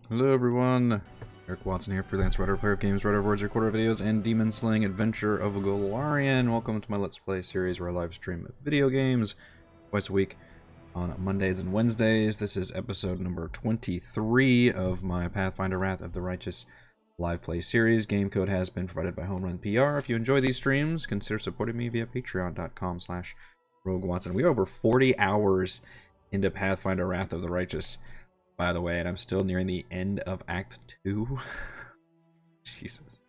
Hello everyone, Eric Watson here, freelance writer, player of games, writer of words, recorder of videos, and demon slaying adventure of a Golarian. Welcome to my Let's Play series where I live stream video games twice a week on Mondays and Wednesdays. This is episode number 23 of my Pathfinder Wrath of the Righteous live play series. Game code has been provided by Home Run PR. If you enjoy these streams, consider supporting me via patreon.com/RogueWatson. We are over 40 hours into Pathfinder Wrath of the Righteous, by the way, and I'm still nearing the end of Act 2. Jesus.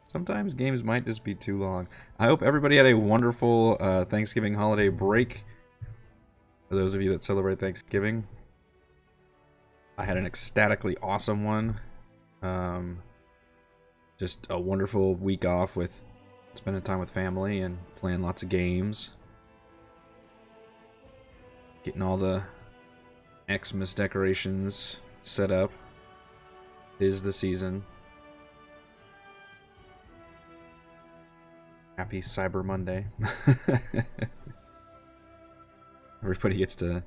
Sometimes games might just be too long. I hope everybody had a wonderful Thanksgiving holiday break. For those of you that celebrate Thanksgiving, I had an ecstatically awesome one. Just a wonderful week off with spending time with family and playing lots of games. Getting all the Xmas decorations set up. Is the season. Happy Cyber Monday. Everybody gets to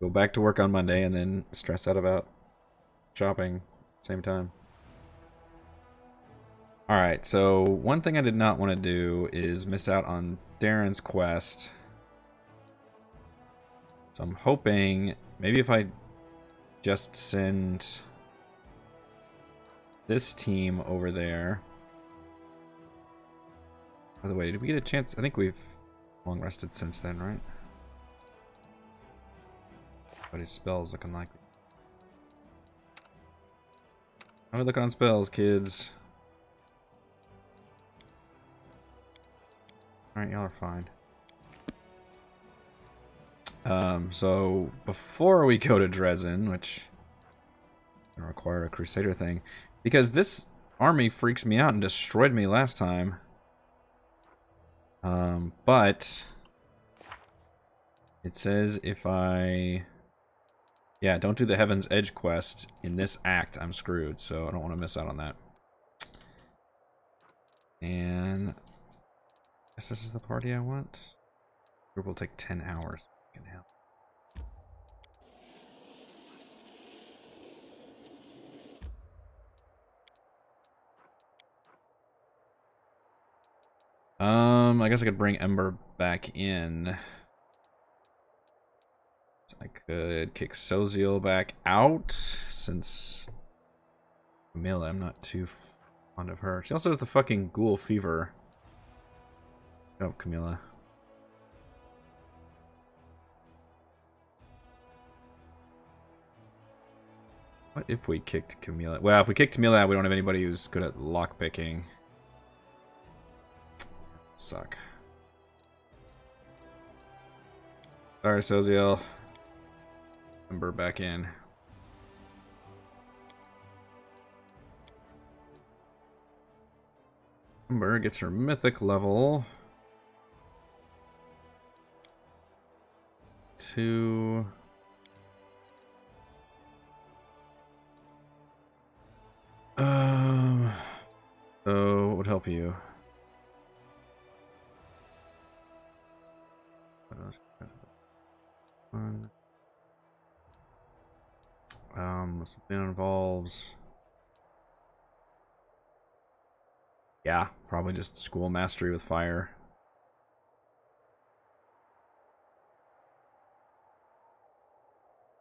go back to work on Monday and then stress out about shopping at the same time. Alright, so one thing I did not want to do is miss out on Darren's quest. So I'm hoping maybe if I just send this team over there. By the way, did we get a chance? I think we've long rested since then, right? What his spells looking like? How are we looking on spells, kids? Alright, y'all are fine. So before we go to Dresden, which will require a Crusader thing, because this army freaks me out and destroyed me last time. But it says if I, yeah, don't do the Heaven's Edge quest in this act, I'm screwed, so I don't want to miss out on that. And I guess this is the party I want. Group will take 10 hours. Fucking hell. I guess I could bring Ember back in. So I could kick Soziel back out, since Camilla, I'm not too fond of her. She also has the fucking ghoul fever. Oh, Camilla. What if we kicked Camilla? Well, if we kicked Camilla out, we don't have anybody who's good at lockpicking. Suck. Sorry, Soziel. Ember back in. Ember gets her mythic level to so what would help you? Something involves, yeah, probably just school mastery with fire.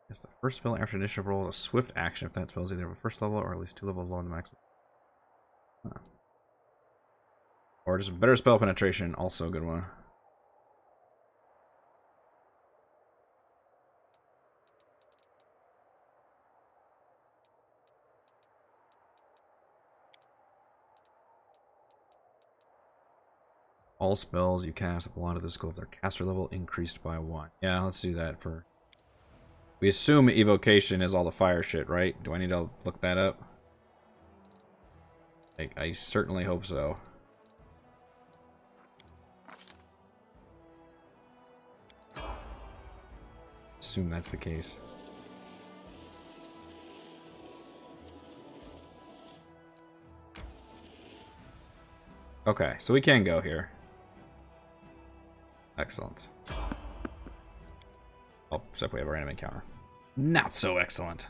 Yes, the first spell after initiative roll is a swift action if that spell is either of a first level or at least 2 levels lower than the max. Huh. Or just better spell penetration, also a good one. All spells you cast that belong to this gold, their caster level increased by 1. Yeah, let's do that for. We assume evocation is all the fire shit, right? Do I need to look that up? I certainly hope so. Assume that's the case. Okay, so we can go here. Excellent. Oh, except we have a random encounter. Not so excellent.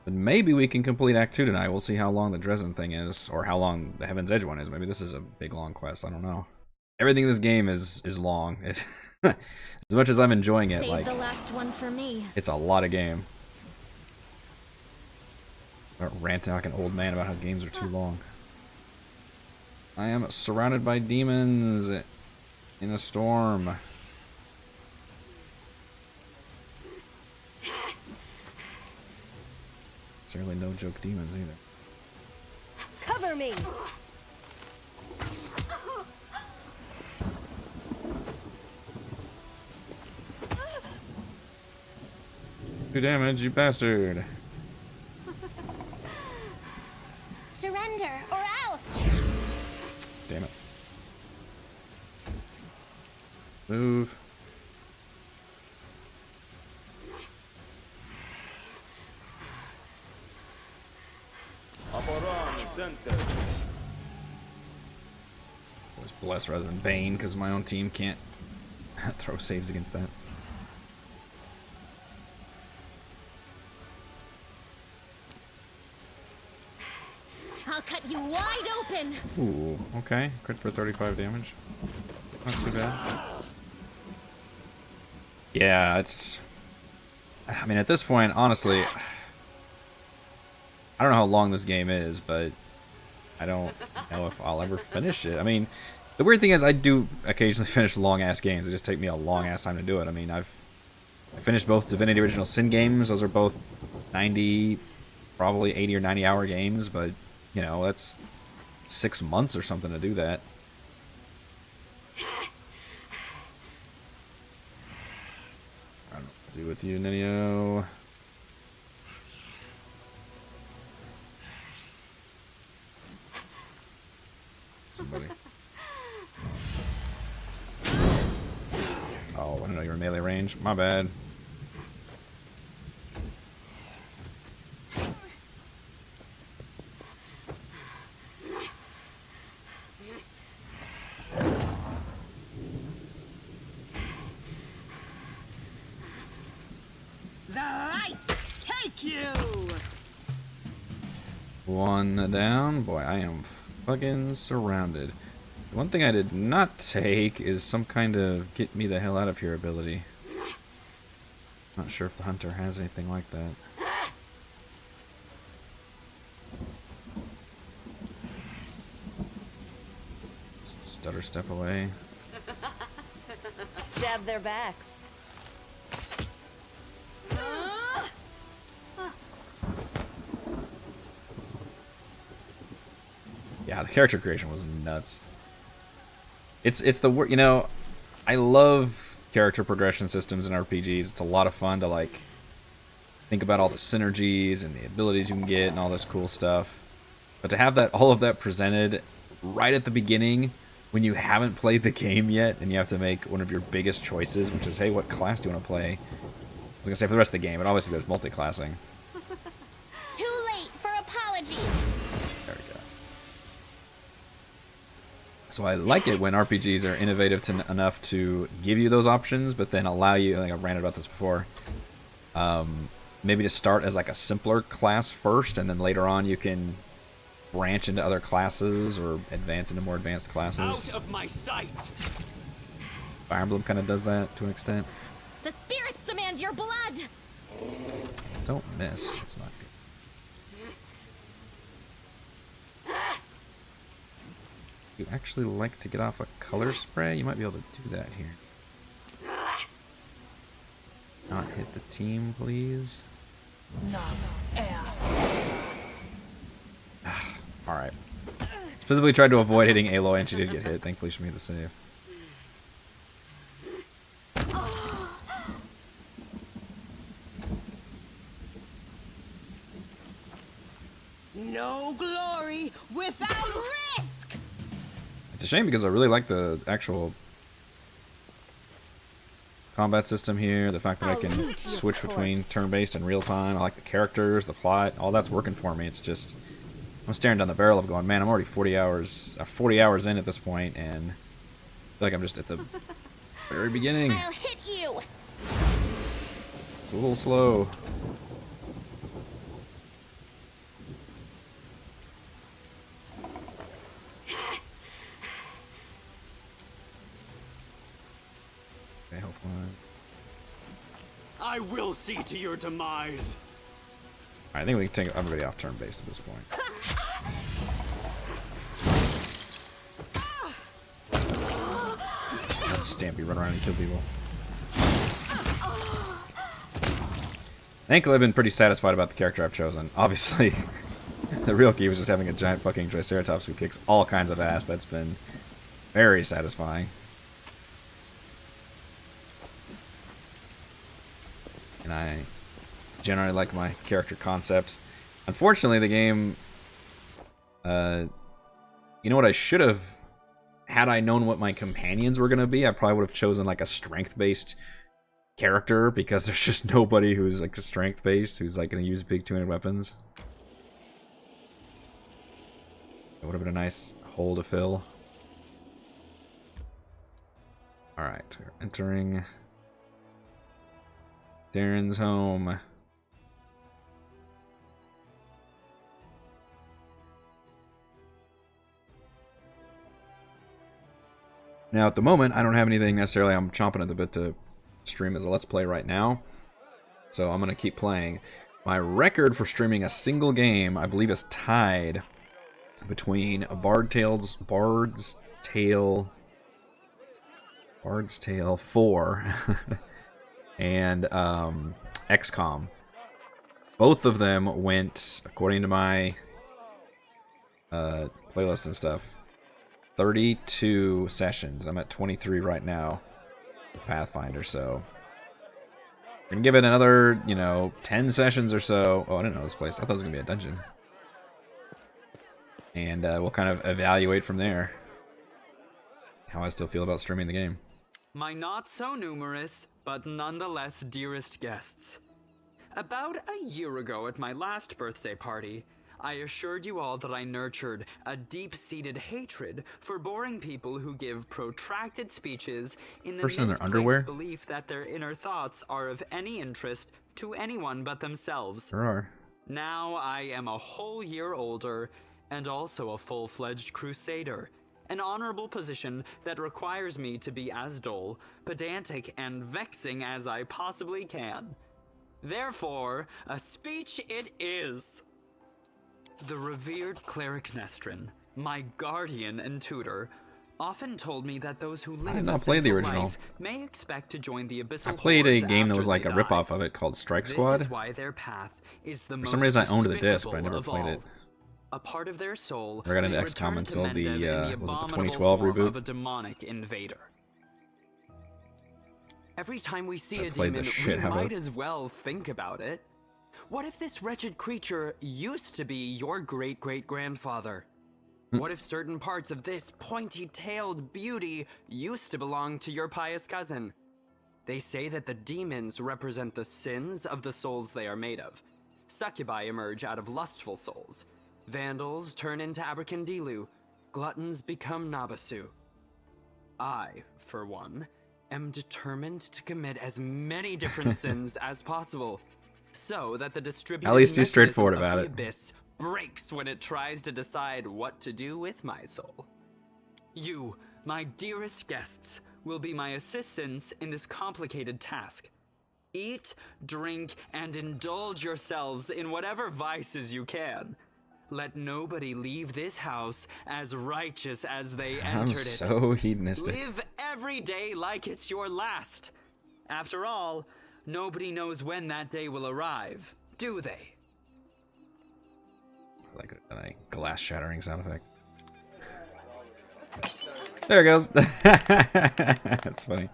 But maybe we can complete Act 2 tonight. We'll see how long the Dresden thing is, or how long the Heaven's Edge one is. Maybe this is a big, long quest. I don't know. Everything in this game is long. As much as I'm enjoying it, like, the last one for me. It's a lot of game. I'm ranting like an old man about how games are too long. I am surrounded by demons in a storm. Certainly no joke demons either. Cover me. 2 damage, you bastard. Surrender or else. Damn it. Move. It was Bless rather than Bane because my own team can't throw saves against that. I'll cut you wide open. Ooh, okay. Crit for 35 damage. Not too bad. Yeah, it's... I mean, at this point, honestly... I don't know how long this game is, but... I don't know if I'll ever finish it. I mean, the weird thing is I do occasionally finish long-ass games. It just takes me a long-ass time to do it. I mean, I finished both Divinity Original Sin games. Those are both 90, probably 80 or 90 hour games, but... You know, that's 6 months or something to do that. I don't know what to do with you, Ninio. Somebody. Oh, I didn't know you were melee range. My bad. One down. Boy, I am fucking surrounded. One thing I did not take is some kind of get me the hell out of here ability. Not sure if the hunter has anything like that. Stutter step away. Stab their backs. Yeah, the character creation was nuts. It's the word, you know, I love character progression systems in RPGs. It's a lot of fun to like think about all the synergies and the abilities you can get and all this cool stuff. But to have that all of that presented right at the beginning when you haven't played the game yet and you have to make one of your biggest choices, which is, hey, what class do you want to play? I was gonna say for the rest of the game, but obviously there's multi-classing. Too late for apologies. There we go. So I like it when RPGs are innovative enough to give you those options, but then allow you, I think I've ranted about this before, maybe to start as like a simpler class first, and then later on you can branch into other classes or advance into more advanced classes. Out of my sight. Fire Emblem kind of does that to an extent. The spirits demand your blood. Don't miss. It's not good. You actually like to get off a color spray? You might be able to do that here. Not hit the team, please. Alright. Specifically tried to avoid hitting Aloy, and she did get hit. Thankfully, she made the save. No glory without risk! It's a shame because I really like the actual combat system here. The fact that I can switch between turn-based and real-time. I like the characters, the plot. All that's working for me. It's just... I'm staring down the barrel of going, man, I'm already 40 hours in at this point, and I feel like I'm just at the very beginning. I'll hit you. It's a little slow. I will see to your demise. I think we can take everybody off turn based at this point. Just let Stampy run around and kill people. I think I've been pretty satisfied about the character I've chosen. Obviously, the real key was just having a giant fucking Triceratops who kicks all kinds of ass. That's been very satisfying. And I generally like my character concept. Unfortunately, the game... you know what I should have... Had I known what my companions were going to be, I probably would have chosen like a strength-based character, because there's just nobody who's like strength-based who's like going to use big two-handed weapons. It would have been a nice hole to fill. Alright, we're entering Darren's home. Now, at the moment, I don't have anything necessarily I'm chomping at the bit to stream as a Let's Play right now. So I'm going to keep playing. My record for streaming a single game, I believe, is tied between Bard's Tale 4 and XCOM. Both of them went, according to my playlist and stuff, 32 sessions. I'm at 23 right now with Pathfinder, so we're gonna give it another, 10 sessions or so. Oh, I didn't know this place. I thought it was gonna be a dungeon. And we'll kind of evaluate from there how I still feel about streaming the game. My not so numerous, but nonetheless dearest guests. About a year ago at my last birthday party, I assured you all that I nurtured a deep-seated hatred for boring people who give protracted speeches in the misplaced belief that their inner thoughts are of any interest to anyone but themselves. There are. Now I am a whole year older and also a full-fledged crusader, an honorable position that requires me to be as dull, pedantic, and vexing as I possibly can. Therefore, a speech it is. The revered cleric Nestrin, my guardian and tutor, often told me that those who live a sinful life may expect to join the abyssal. I played a game that was like a ripoff of it called Strike Squad. This is why their path is the For some reason I owned the disc, but I never played it. A part of their soul. I got into XCOM until the was it the 2012 reboot? Of a demonic invader. Every time we see a demon, we might as well think about it. What if this wretched creature used to be your great-great-grandfather? What if certain parts of this pointy-tailed beauty used to belong to your pious cousin? They say that the demons represent the sins of the souls they are made of. Succubi emerge out of lustful souls. Vandals turn into Abracandilu. Gluttons become Nabasu. I, for one, am determined to commit as many different sins as possible, so that the distributed at least he's straightforward about it. Abyss breaks when it tries to decide what to do with my soul. You, my dearest guests, will be my assistants in this complicated task. Eat, drink, and indulge yourselves in whatever vices you can. Let nobody leave this house as righteous as they entered it. I'm so hedonistic. Live every day like it's your last. After all, nobody knows when that day will arrive, do they? I like a glass shattering sound effect. There it goes. That's funny.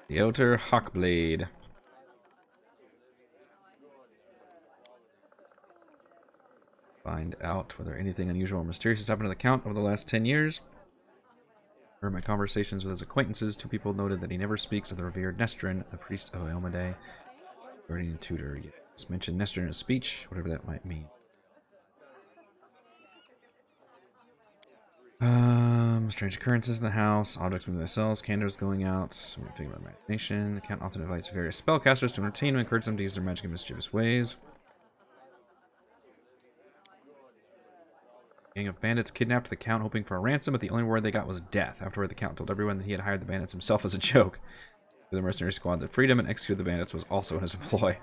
The Outer Hawkblade. Find out whether anything unusual or mysterious has happened to the Count over the last 10 years. During my conversations with his acquaintances, two people noted that he never speaks of the revered Nestrin, the priest of Iomedae, guardian and tutor. He just mentioned Nestrin in his speech, whatever that might mean. Strange occurrences in the house, objects moving themselves, candles going out, something about imagination. The Count often invites various spellcasters to entertain and encourage them to use their magic in mischievous ways. gang of bandits kidnapped the Count hoping for a ransom, but the only word they got was death. Afterward, the Count told everyone that he had hired the bandits himself as a joke. The mercenary squad that freed him and executed the bandits was also in his employ.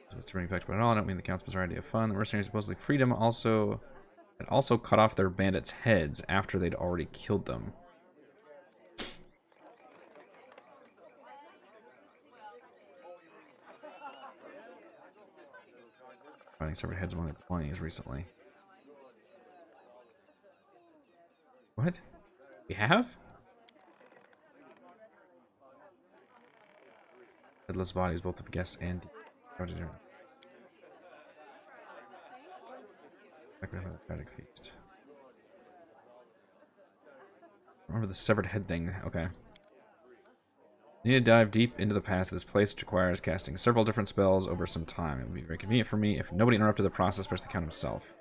So it's turning back to it at all. I don't mean the Count's bizarre idea of fun. The mercenaries supposedly freed him had also cut off their bandits' heads after they'd already killed them. Finding severed heads among their belongings recently. What? We have? Headless bodies, both of guests and democratic feast. Remember the severed head thing. Okay. You need to dive deep into the past of this place, which requires casting several different spells over some time. It would be very convenient for me if nobody interrupted the process, especially the Count himself.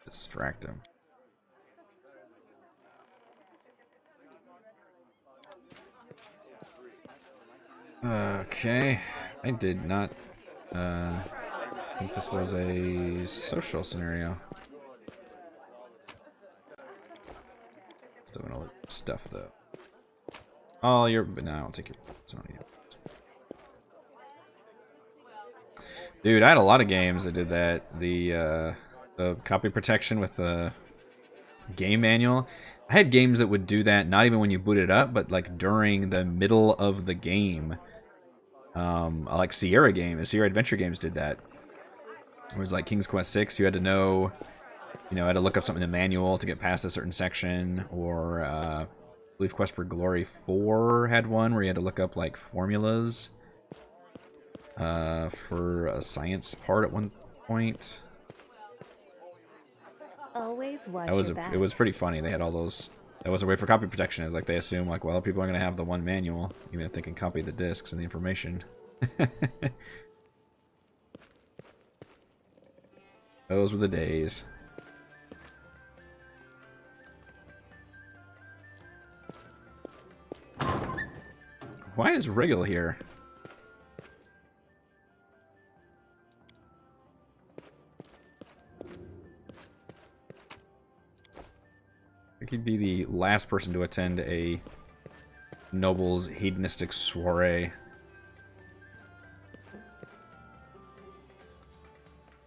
Distract him. Okay. I did not think this was a social scenario. Still doing all the stuff though. Oh, but no, I'll take your. Dude, I had a lot of games that did that. The copy protection with the game manual. I had games that would do that, not even when you boot it up, but like during the middle of the game. Like Sierra Adventure games did that. It was like King's Quest 6. You had to know, had to look up something in the manual to get past a certain section. Or I believe Quest for Glory 4 had one where you had to look up like formulas for a science part at one point. Always watch It was pretty funny. They had all those. That was a way for copy protection. Is like they assume like, well, people are gonna have the one manual, even if they can copy the discs and the information. Those were the days. Why is Wriggle here? I think he'd be the last person to attend a noble's hedonistic soiree.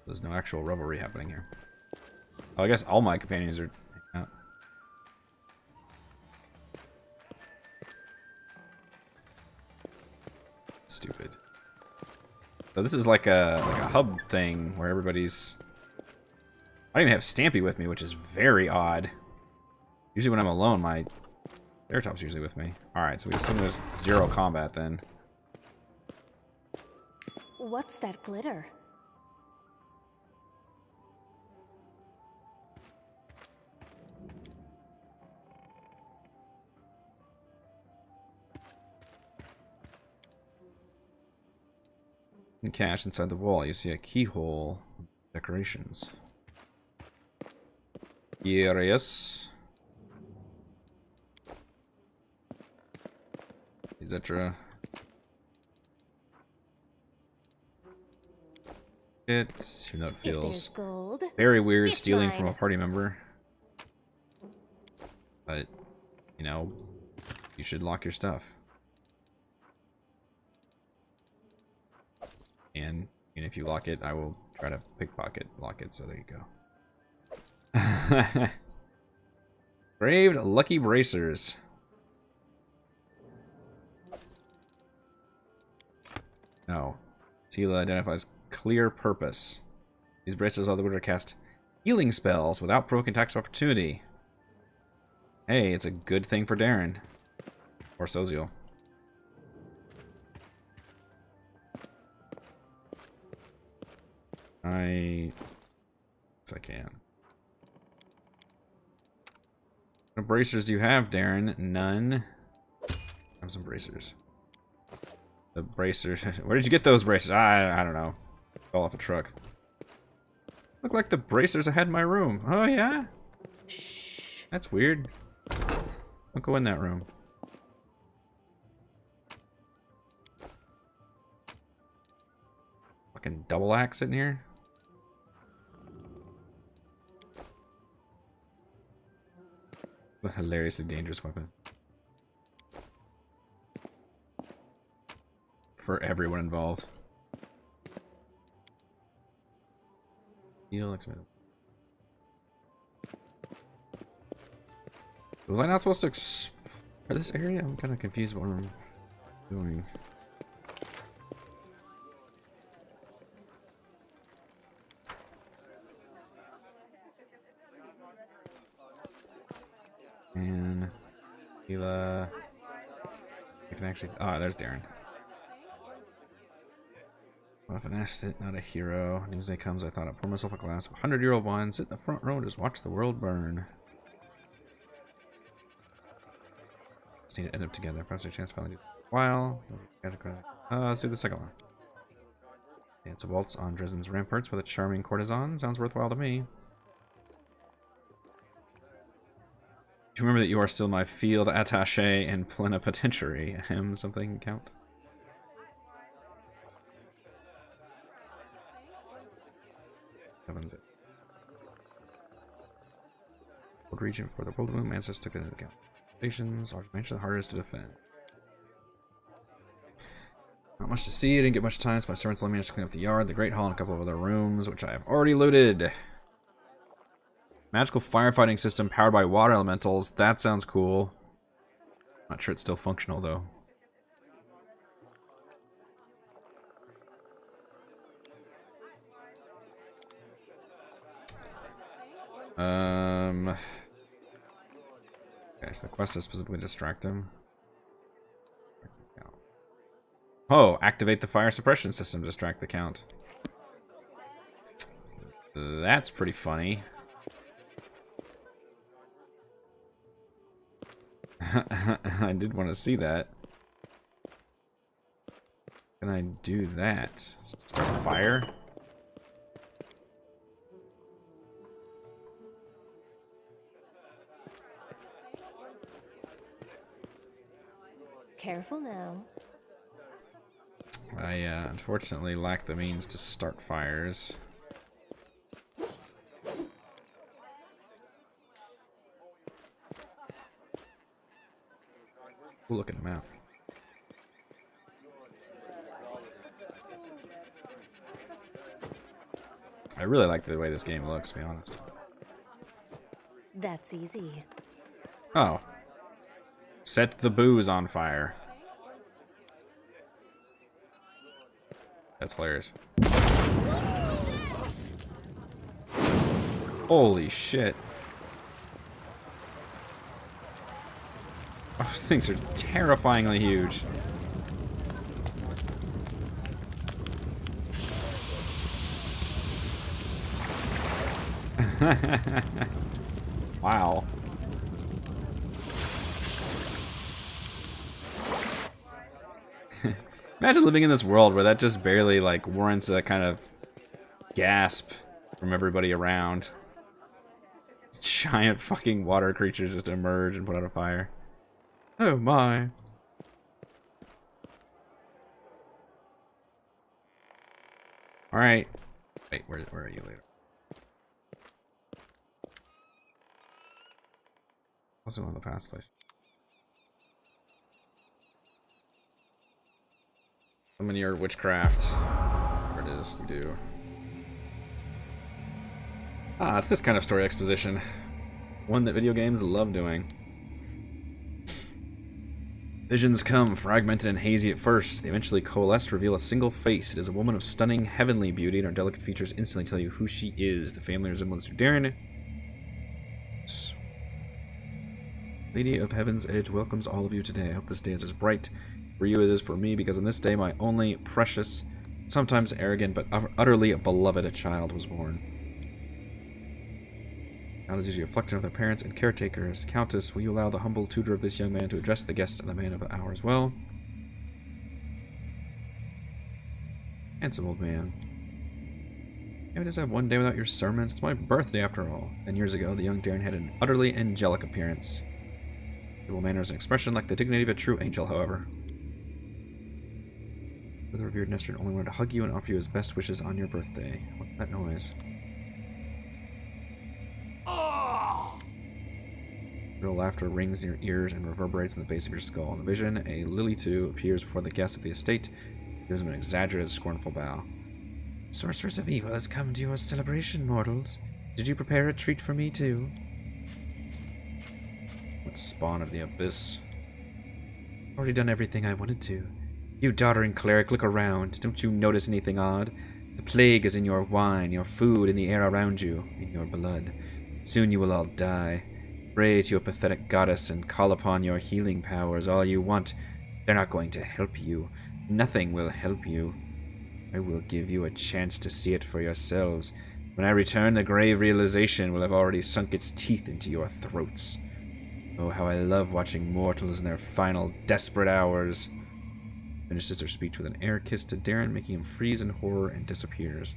There's no actual revelry happening here. Oh, I guess all my companions are hanging out. Stupid. So this is like a hub thing where everybody's. I don't even have Stampy with me, which is very odd. Usually when I'm alone, my Airtop's usually with me. Alright, so we assume there's zero combat then. What's that glitter? In cache inside the wall, you see a keyhole decorations. Curious. Etc. Even though it feels very weird stealing from a party member. But, you should lock your stuff. And if you lock it, I will try to lock it, so there you go. Braved Lucky Bracers. No. Tila identifies clear purpose. These bracers are the ability to cast healing spells without provoking attacks of opportunity. Hey, it's a good thing for Darren. Or Soziel. Yes, I can. What bracers do you have, Darren? None. I have some bracers. The bracers. Where did you get those bracers? I don't know. Fell off a truck. Look like the bracers I had in my room. Oh, yeah? Shh. That's weird. Don't go in that room. double axe sitting here? A hilariously dangerous weapon. For everyone involved. Heal, expand. Was I not supposed to explore this area? I'm kind of confused what I'm doing. And Hila. I can actually. Ah, there's Darren. What if I asked it? Not a hero. Newsday comes. I thought I'd pour myself a glass of 100-year-old wine, sit in the front row, and just watch the world burn. Just need to end up together. Perhaps a chance to finally do it. While. Let's do the second one. Dance a waltz on Dresden's ramparts with a charming courtesan. Sounds worthwhile to me. Do you remember that you are still my field attaché and plenipotentiary? Ahem, something count? Heavens it. World region for the world moon ancestors took that into account. Stations, large mansion, the hardest to defend. Not much to see, I didn't get much time, so my servants let me manage to clean up the yard, the great hall, and a couple of other rooms, which I have already looted. Magical firefighting system powered by water elementals. That sounds cool. Not sure it's still functional though. Okay, so the quest is specifically distract him. Oh, activate the fire suppression system to distract the count. That's pretty funny. I did want to see that. Can I do that? Start a fire? Careful now. I unfortunately lack the means to start fires. Cool looking map. I really like the way this game looks, to be honest. That's easy. Oh. Set the booze on fire. That's hilarious. Holy shit. Those things are terrifyingly huge. Wow. Imagine living in this world where that just barely like warrants a kind of gasp from everybody around. Giant fucking water creatures just emerge and put out a fire. Oh my. Alright. Wait, where are you later? Also on the past place. Summon your witchcraft. There it is, you do. Ah, it's this kind of story exposition. One that video games love doing. Visions come, fragmented and hazy at first. They eventually coalesce to reveal a single face. It is a woman of stunning, heavenly beauty, and her delicate features instantly tell you who she is. The family resemblance to Darren. Lady of Heaven's Edge welcomes all of you today. I hope this day is as bright for you as it is for me, because on this day my only precious, sometimes arrogant, but utterly beloved child was born. Child is usually a reflection of their parents and caretakers. Countess, will you allow the humble tutor of this young man to address the guests of the man of the hour as well? Handsome old man. Can't just have one day without your sermons. It's my birthday after all. 10 years ago, the young Darren had an utterly angelic appearance. Manners and expression like the dignity of a true angel, however. The revered Nestor only wanted to hug you and offer you his best wishes on your birthday. What's that noise? Real laughter rings in your ears and reverberates in the base of your skull. In the vision, a lily too appears before the guests of the estate, gives him an exaggerated, scornful bow. Sorceress of evil has come to your celebration, mortals. Did you prepare a treat for me too? What spawn of the abyss? Already done everything I wanted to. You doddering cleric, look around. Don't you notice anything odd? The plague is in your wine, your food, in the air around you, in your blood. Soon you will all die. Pray to your pathetic goddess and call upon your healing powers all you want. They're not going to help you. Nothing will help you. I will give you a chance to see it for yourselves. When I return, the grave realization will have already sunk its teeth into your throats. Oh, how I love watching mortals in their final, desperate hours. Finishes her speech with an air kiss to Darren, making him freeze in horror and disappears.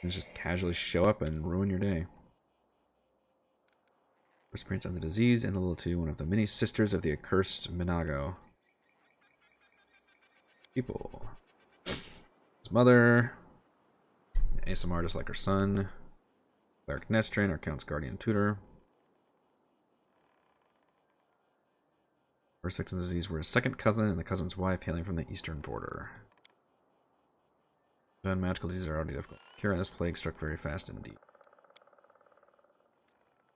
And just casually show up and ruin your day. First appearance of the disease and the little two, one of the many sisters of the accursed Minago. People. His mother. An ASMR just like her son. Cleric Nestrin, our Count's guardian tutor. First victims of the disease were his second cousin and the cousin's wife, hailing from the eastern border. Non-magical diseases are already difficult. Cure, this plague struck very fast indeed.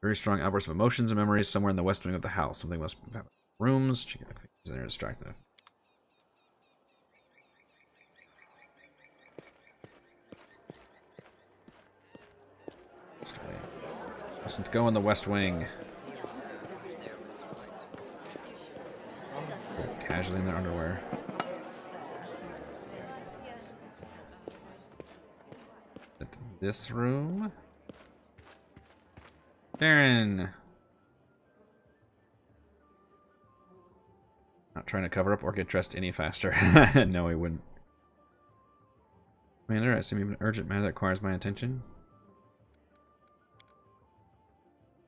Very strong outbursts of emotions and memories somewhere in the west wing of the house. Something must have rooms. She is in there distracted. West wing. Let's go in the west wing. Casually in their underwear. This room. Darren. Not trying to cover up or get dressed any faster. No, he wouldn't. Commander, I assume you have an urgent matter that requires my attention.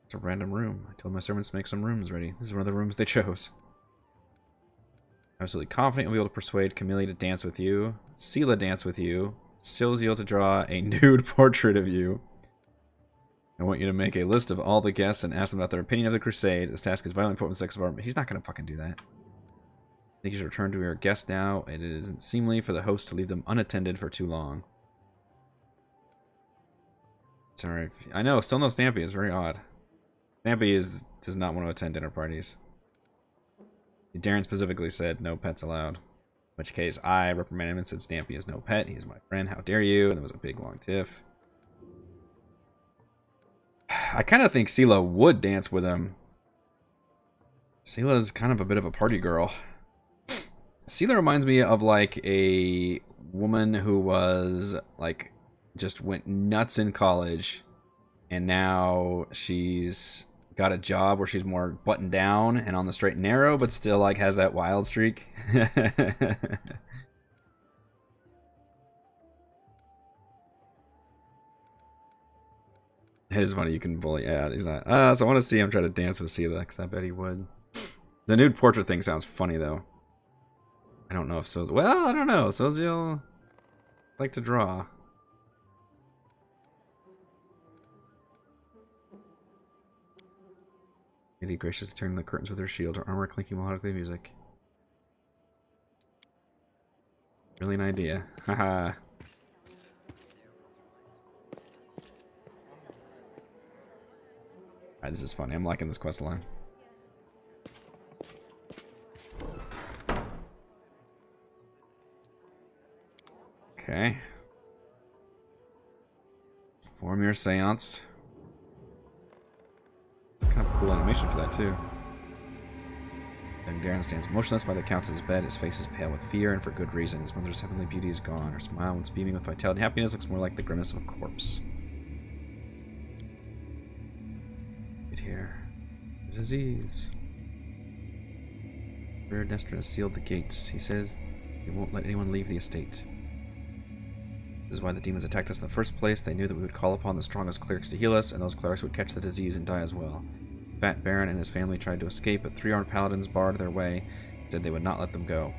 It's a random room. I told my servants to make some rooms ready. This is one of the rooms they chose. I'm absolutely confident we'll be able to persuade Chameleon to dance with you, Sela dance with you, Silziel to draw a nude portrait of you. I want you to make a list of all the guests and ask them about their opinion of the crusade. This task is vitally important for the sex of our... He's not going to fucking do that. I think you should return to your guests now. It isn't seemly for the host to leave them unattended for too long. Sorry. I know, still no Stampy. It's very odd. Stampy does not want to attend dinner parties. Darren specifically said no pets allowed. In which case, I reprimanded him and said Stampy is no pet. He is my friend. How dare you? And there was a big long tiff. I kind of think Sela would dance with him. Sela's kind of a bit of a party girl. Sela reminds me of like a woman who was like just went nuts in college and now she's got a job where she's more buttoned down and on the straight and narrow, but still like has that wild streak. It is funny, you can bully. Yeah, he's not. So I want to see him try to dance with Sela, because I bet he would. The nude portrait thing sounds funny, though. I don't know if Soziel... Well, I don't know. Soziel like to draw. Lady gracious turning the curtains with her shield, her armor clinking melodically music. Really an idea. Haha. Alright, this is funny. I'm liking this quest line. Okay. Form your seance. Kind of a cool animation for that, too. Then Darren stands motionless by the Countess's bed. His face is pale with fear, and for good reason. His mother's heavenly beauty is gone. Her smile, once beaming with vitality and happiness, looks more like the grimace of a corpse. Right here. Disease. Baron Nestor has sealed the gates. He says he won't let anyone leave the estate. This is why the demons attacked us in the first place. They knew that we would call upon the strongest clerics to heal us, and those clerics would catch the disease and die as well. Fat Baron and his family tried to escape, but 3 armed paladins barred their way. Said they would not let them go.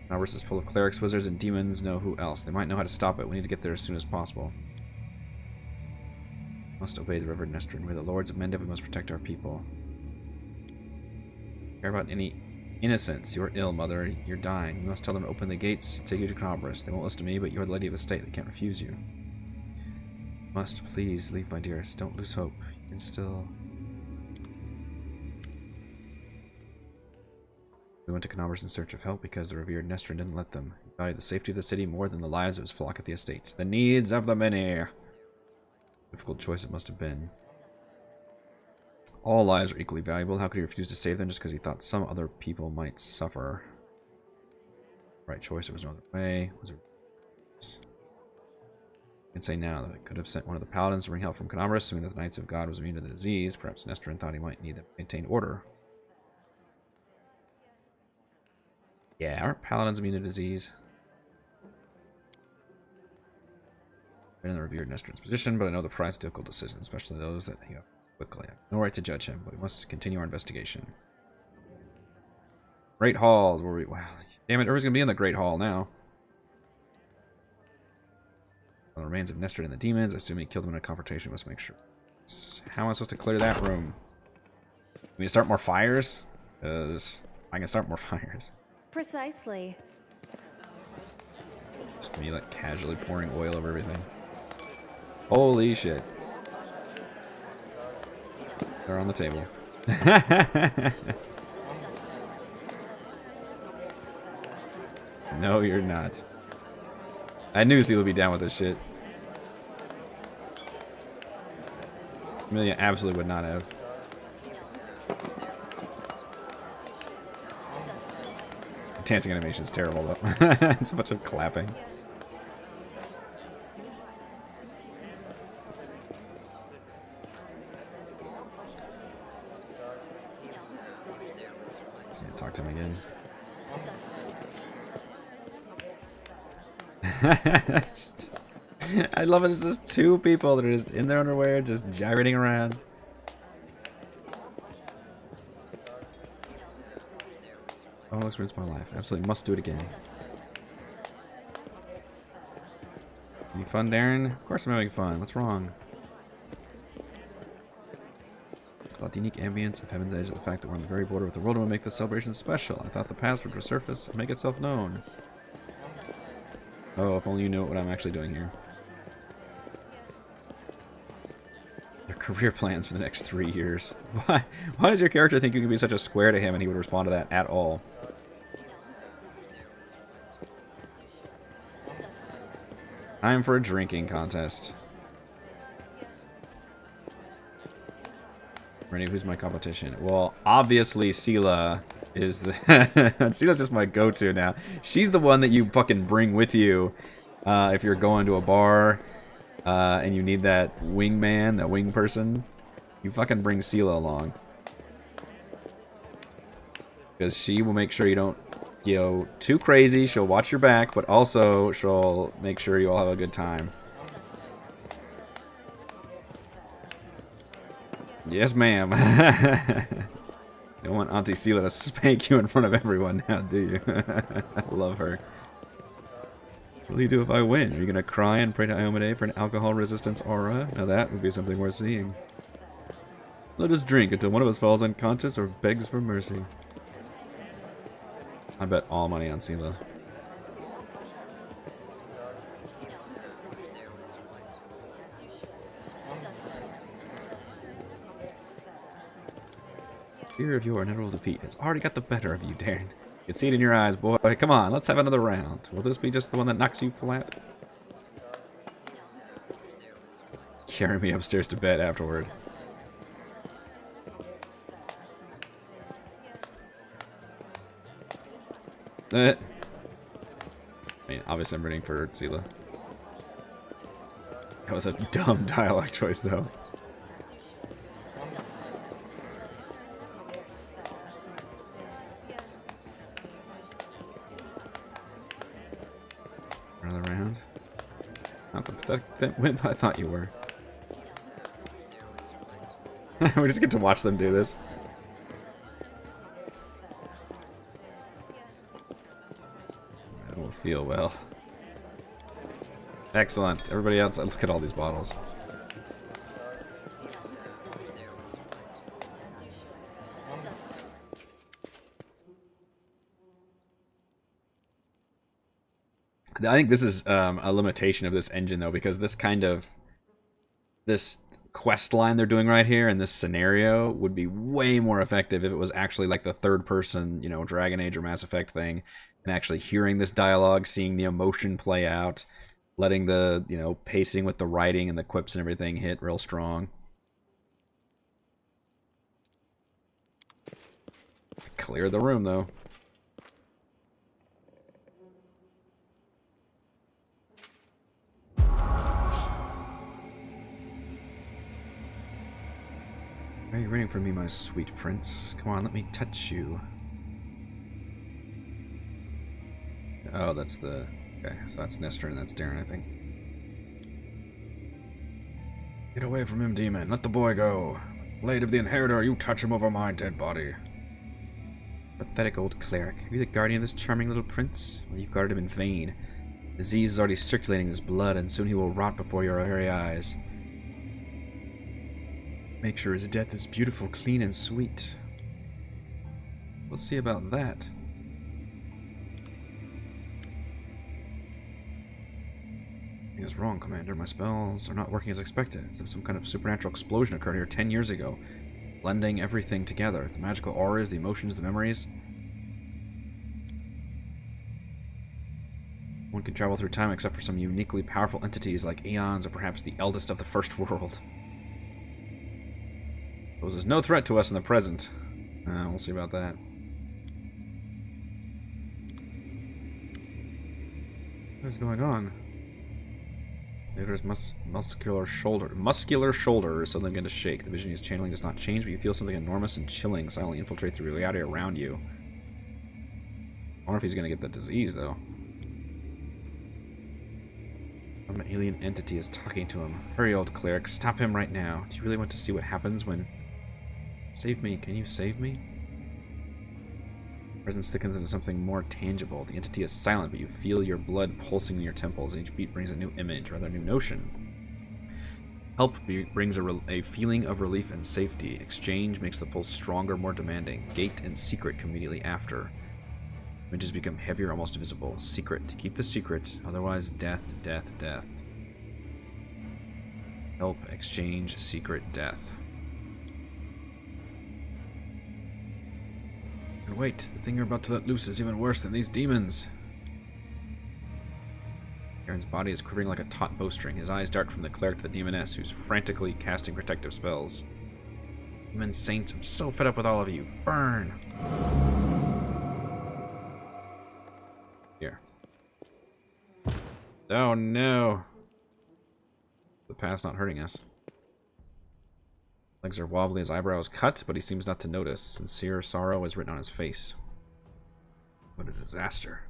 Converse is full of clerics, wizards, and demons. Know who else? They might know how to stop it. We need to get there as soon as possible. We must obey the Reverend Nestrin. We're the lords of Mendip. We must protect our people. Care about any innocents? You're ill, mother. You're dying. You must tell them to open the gates. Take you to Converse. They won't listen to me, but you're the lady of the state. They can't refuse you. Must please leave, my dearest. Don't lose hope. You can still. We went to Converse in search of help because the revered Nestrin didn't let them. He valued the safety of the city more than the lives of his flock at the estate. The needs of the many. Difficult choice it must have been. All lives are equally valuable. How could he refuse to save them just because he thought some other people might suffer? Right choice. There was no other way. Was there... You can say now that it could have sent one of the paladins to bring help from Converse, assuming that the Knights of God was immune to the disease. Perhaps Nestrin thought he might need them to maintain order. Yeah, aren't paladins immune to disease? Been in the revered Nestrin's position, but I know the price of difficult decisions, especially those that you have quickly. I have no right to judge him, but we must continue our investigation. Great Halls, where we... Wow, damn it, everyone's gonna be in the Great Hall now. The remains of Nestrin and the demons. I assume he killed them in a confrontation. We must make sure. How am I supposed to clear that room? Can we start more fires? Because I can start more fires. Precisely. Just me like casually pouring oil over everything. Holy shit. They're on the table. No, you're not. I knew Seal would be down with this shit. Amelia absolutely would not have. The dancing animation is terrible though. It's a bunch of clapping. Let's need to talk to him again. I love it. It's just two people that are just in their underwear, just gyrating around. Oh, experience my life. Absolutely must do it again. Any fun, Darren? Of course I'm having fun. What's wrong? About the unique ambience of Heaven's Edge, the fact that we're on the very border with the world would make this celebration special. I thought the past would resurface and make itself known. Oh, if only you knew what I'm actually doing here. Your career plans for the next 3 years. Why does your character think you can be such a square to him and he would respond to that at all? Time for a drinking contest. Ready? Who's my competition? Well, obviously Sela is the... Sela's just my go-to now. She's the one that you fucking bring with you if you're going to a bar and you need that wingman, that wing person. You fucking bring Sela along. Because she will make sure you don't go too crazy. She'll watch your back, but also she'll make sure you all have a good time. Yes, ma'am. You don't want Auntie Sela to spank you in front of everyone now, do you? I love her. What will you do if I win? Are you going to cry and pray to Iomade for an alcohol resistance aura? Now that would be something worth seeing. Let us drink until one of us falls unconscious or begs for mercy. I bet all money on Sela. Fear of your inevitable defeat has already got the better of you, Darren. You can see it in your eyes, boy. Come on, let's have another round. Will this be just the one that knocks you flat? Carry me upstairs to bed afterward. I mean, obviously I'm rooting for Sela. That was a dumb dialogue choice, though. Another round. Not the pathetic wimp I thought you were. We just get to watch them do this. feel well. Excellent. Everybody else, look at all these bottles. I think this is a limitation of this engine, though, because this quest line they're doing right here in this scenario would be way more effective if it was actually like the third person, you know, Dragon Age or Mass Effect thing, and actually hearing this dialogue, seeing the emotion play out, letting the, you know, pacing with the writing and the quips and everything hit real strong. Clear the room, though. Are you waiting for me, my sweet prince? Come on, let me touch you. Oh, that's the... Okay, so that's Nestor and that's Darren, I think. Get away from him, demon. Let the boy go. Blade of the Inheritor, you touch him over my dead body. Pathetic old cleric. Are you the guardian of this charming little prince? Well, you guarded him in vain. Disease is already circulating in his blood, and soon he will rot before your very eyes. Make sure his death is beautiful, clean, and sweet. We'll see about that. Nothing is wrong, Commander. My spells are not working as expected. It's as if some kind of supernatural explosion occurred here 10 years ago, blending everything together. The magical auras, the emotions, the memories. One can travel through time except for some uniquely powerful entities like eons or perhaps the eldest of the first world. Poses no threat to us in the present. We'll see about that. What is going on? Vader's muscular shoulder is suddenly beginning to shake. The vision he's channeling does not change, but you feel something enormous and chilling silently infiltrate the reality around you. I wonder if he's going to get the disease, though. Some alien entity is talking to him. Hurry, old cleric. Stop him right now. Do you really want to see what happens when... Save me. Can you save me? Presence thickens into something more tangible. The entity is silent, but you feel your blood pulsing in your temples, and each beat brings a new image, rather a new notion. Help brings a feeling of relief and safety. Exchange makes the pulse stronger, more demanding. Gate and secret come immediately after. Images become heavier, almost invisible. Secret. Keep the secret, otherwise death, death, death. Help, exchange, secret, death. And wait, the thing you're about to let loose is even worse than these demons. Aaron's body is quivering like a taut bowstring. His eyes dart from the cleric to the demoness, who's frantically casting protective spells. Demon saints, I'm so fed up with all of you. Burn! Here. Oh no! The past not hurting us. Legs are wobbly, his eyebrows cut, but he seems not to notice. Sincere sorrow is written on his face. What a disaster.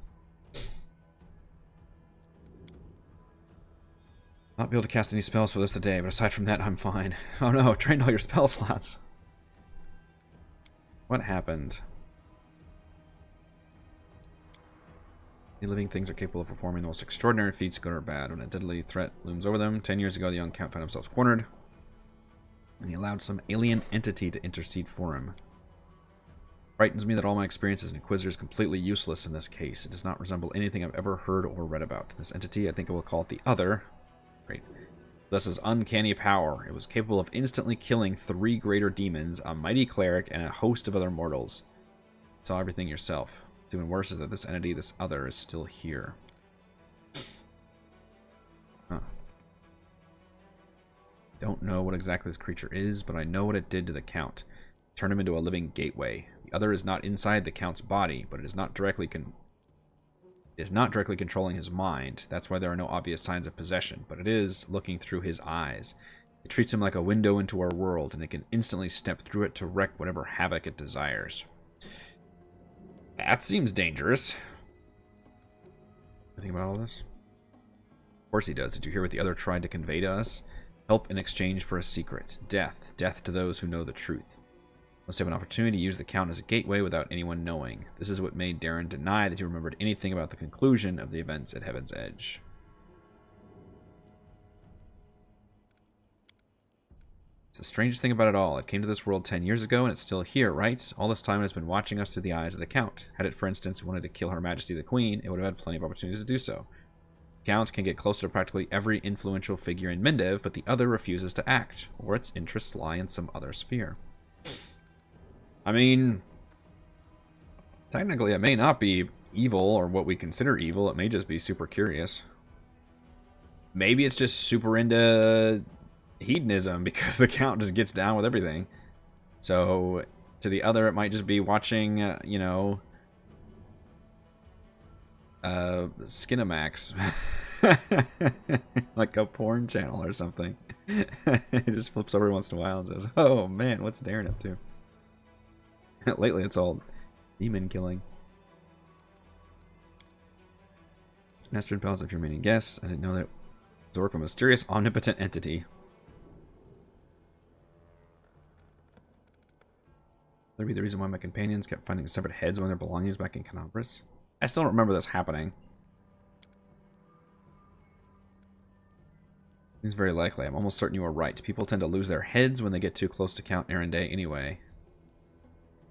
Not be able to cast any spells for this today, but aside from that, I'm fine. Oh no, drained all your spell slots. What happened? The living things are capable of performing the most extraordinary feats, good or bad. When a deadly threat looms over them, 10 years ago the young count found himself cornered, and he allowed some alien entity to intercede for him. It frightens me that all my experience as an Inquisitor is completely useless in this case. It does not resemble anything I've ever heard or read about. This entity, I think I will call it the Other, great, possesses uncanny power. It was capable of instantly killing 3 greater demons, a mighty cleric, and a host of other mortals. You saw everything yourself. What's even worse is that this entity, this Other, is still here. Huh. Don't know what exactly this creature is, but I know what it did to the Count. It turned him into a living gateway. The Other is not inside the Count's body, but it is not directly controlling his mind. That's why there are no obvious signs of possession, but it is looking through his eyes. It treats him like a window into our world, and it can instantly step through it to wreak whatever havoc it desires. That seems dangerous. Think about all this? Of course he does. Did you hear what the Other tried to convey to us? Help in exchange for a secret. Death. Death to those who know the truth. Must have an opportunity to use the count as a gateway without anyone knowing. This is what made Darren deny that he remembered anything about the conclusion of the events at Heaven's Edge. It's the strangest thing about it all. It came to this world 10 years ago, and it's still here, right? All this time it has been watching us through the eyes of the Count. Had it, for instance, wanted to kill Her Majesty the Queen, it would have had plenty of opportunities to do so. Counts can get closer to practically every influential figure in Mendev, but the other refuses to act, or its interests lie in some other sphere. I mean, technically it may not be evil, or what we consider evil. It may just be super curious. Maybe it's just super into hedonism because the Count just gets down with everything. So to the other, it might just be watching, you know, Skinamax, like a porn channel or something. It just flips over once in a while and says, "Oh man, what's Darren up to?" Lately, it's all demon killing. Nestrin Palace, if you're remaining guest. I didn't know that Zork, a mysterious, omnipotent entity. That'd be the reason why my companions kept finding separate heads when their belongings back in Canabras. I still don't remember this happening. It's very likely. I'm almost certain you are right. People tend to lose their heads when they get too close to Count Arendelle anyway.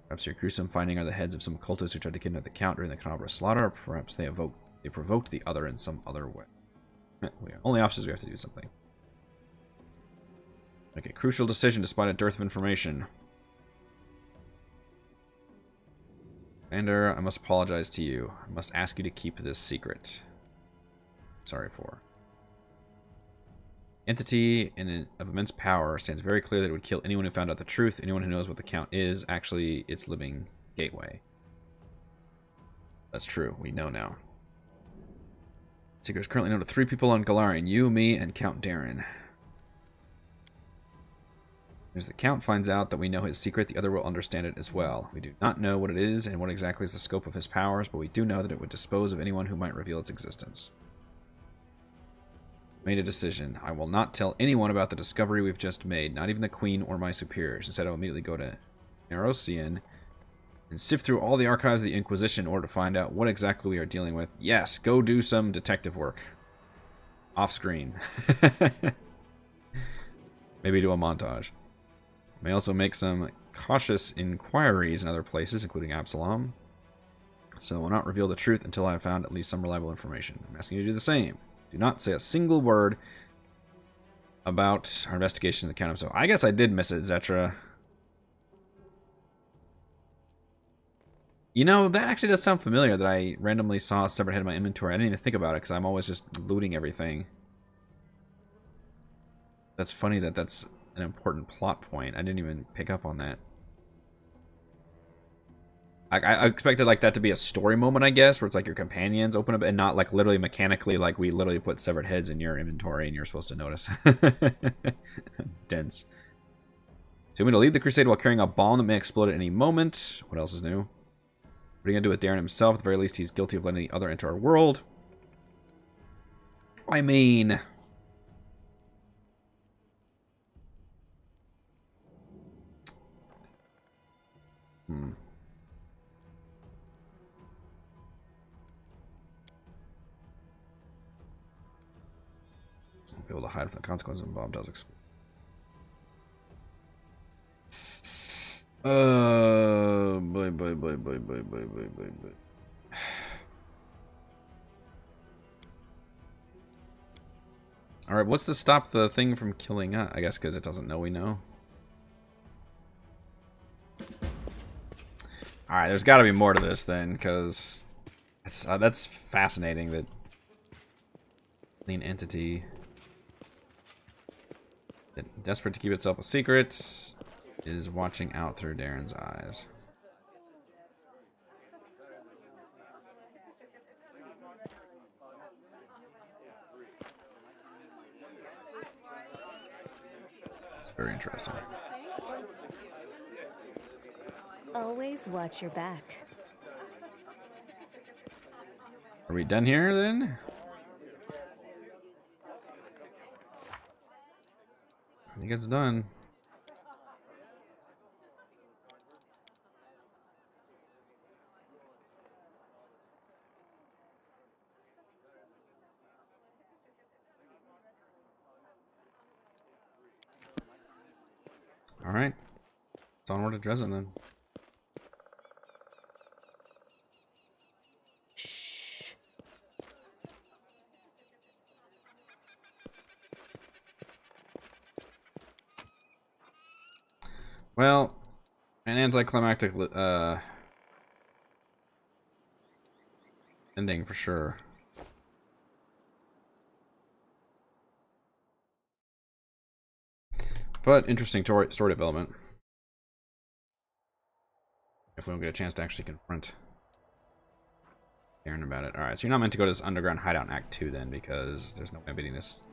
Perhaps your gruesome finding are the heads of some cultists who tried to kidnap the Count during the Canabra slaughter, or perhaps they provoked the other in some other way. Only options, we have to do something. Make a crucial decision despite a dearth of information. Commander, I must apologize to you. I must ask you to keep this secret. Sorry for. Entity of immense power stands very clear that it would kill anyone who found out the truth. Anyone who knows what the Count is, actually, its living gateway. That's true. We know now. Secret is currently known to 3 people on Galarian. You, me, and Count Darren. As the Count finds out that we know his secret, the other will understand it as well. We do not know what it is and what exactly is the scope of his powers, but we do know that it would dispose of anyone who might reveal its existence. Made a decision. I will not tell anyone about the discovery we've just made, not even the Queen or my superiors. Instead, I will immediately go to Nerosian and sift through all the archives of the Inquisition in order to find out what exactly we are dealing with. Yes, go do some detective work. Off screen. Maybe do a montage. May also make some cautious inquiries in other places, including Absalom. So I will not reveal the truth until I have found at least some reliable information. I'm asking you to do the same. Do not say a single word about our investigation of the Count. So I guess I did miss it, Zetra. You know, that actually does sound familiar, that I randomly saw a separate head in my inventory. I didn't even think about it because I'm always just looting everything. That's funny that that's an important plot point. I didn't even pick up on that. I expected like that to be a story moment, I guess, where it's like your companions open up and not like literally mechanically, like we literally put severed heads in your inventory and you're supposed to notice. Dense. So I'm going to lead the crusade while carrying a bomb that may explode at any moment. What else is new? What are you going to do with Darren himself? At the very least, he's guilty of letting the other into our world. I mean... Won't be able to hide from the consequences when bomb does explode. Bye. Alright, what's to stop the thing from killing us? I guess because it doesn't know we know. Alright, there's got to be more to this then, because that's fascinating that an entity that, desperate to keep itself a secret, is watching out through Darren's eyes. It's very interesting. Always watch your back. Are we done here then? I think it's done. Alright. It's onward to Dresden then. Shh. Well, an anticlimactic ending for sure. But interesting story development. If we don't get a chance to actually confront Aaron about it. Alright, so you're not meant to go to this underground hideout in Act 2 then, because there's no way of beating this.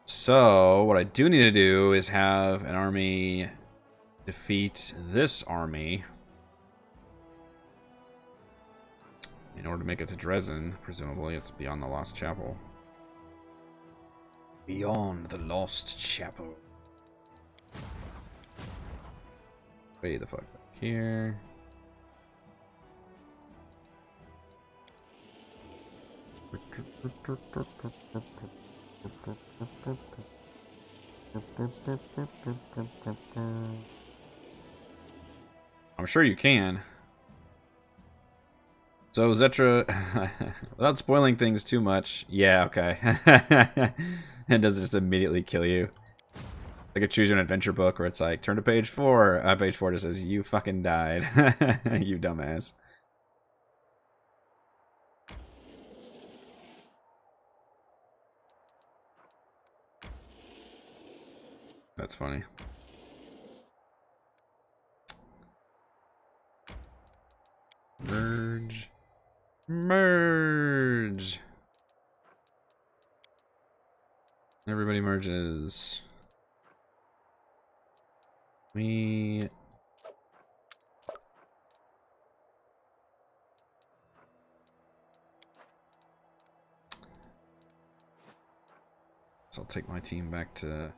So, what I do need to do is have an army defeat this army in order to make it to Dresden. Presumably, it's beyond the Lost Chapel. Beyond the Lost Chapel. Way the fuck back here. I'm sure you can. So Zetra, without spoiling things too much, yeah, okay. It doesn't just immediately kill you. Like a choose your adventure book where it's like, turn to page 4. Page 4 just says, you fucking died. You dumbass. That's funny. Merge. Merge. Everybody merges. Me. So I'll take my team back to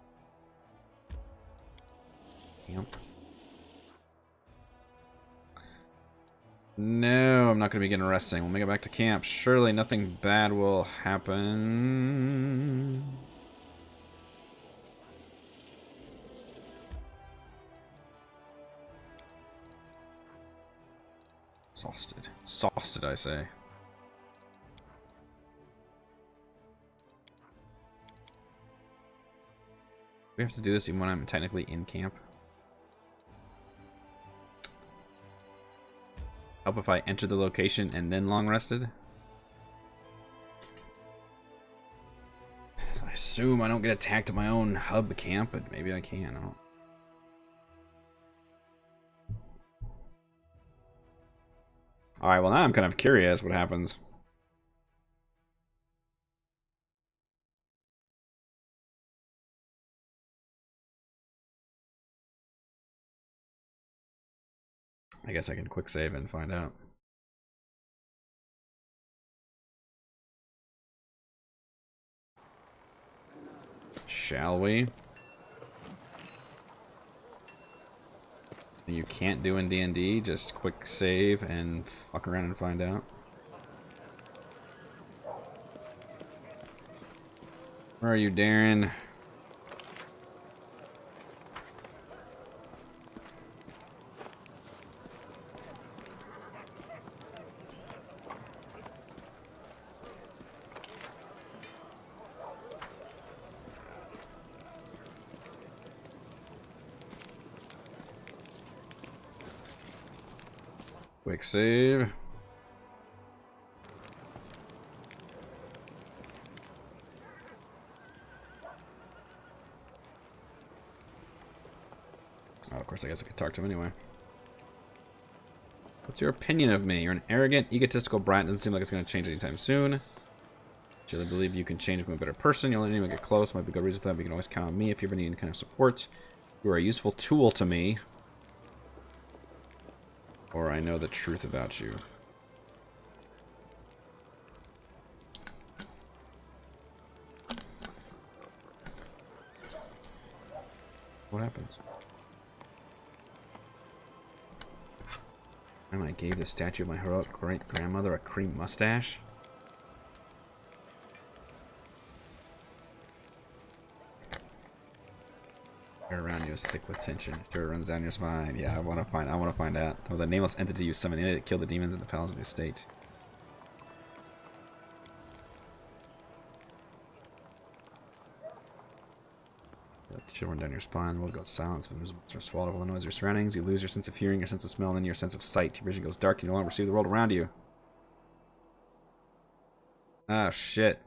camp. No, I'm not going to begin resting. We'll make it back to camp. Surely nothing bad will happen. Exhausted. Exhausted, I say. We have to do this even when I'm technically in camp. Help if I enter the location and then long rested? I assume I don't get attacked at my own hub camp, but maybe I can. Alright, well now I'm kind of curious what happens. I guess I can quick save and find out. Shall we? You can't do in D&D, just quick save and fuck around and find out. Where are you, Darren? Quick save. Oh, of course, I guess I could talk to him anyway. What's your opinion of me? You're an arrogant, egotistical brat. Doesn't seem like it's going to change anytime soon. Do you really believe you can change me a better person? You'll let anyone get close. Might be a good reason for that, but you can always count on me if you ever need any kind of support. You are a useful tool to me. Or I know the truth about you. What happens? I gave the statue of my heroic great-grandmother a cream mustache? Air around you is thick with tension. Sure, it runs down your spine. Yeah, I want to find out. Oh, the nameless entity you summoned in it killed the demons in the palace of the estate. Chill run down your spine. The world goes silent. Are swallowed by the noise of your surroundings. You lose your sense of hearing, your sense of smell, and then your sense of sight. Your vision goes dark. You no longer perceive the world around you. Ah, shit.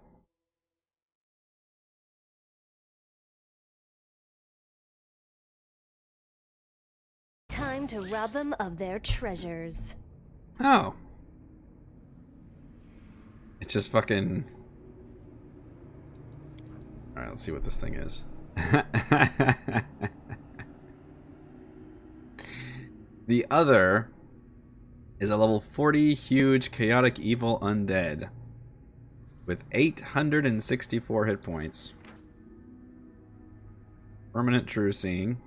Time to rob them of their treasures. Oh. It's just fucking... Alright, let's see what this thing is. The other is a level 40 huge chaotic evil undead with 864 hit points. Permanent true seeing.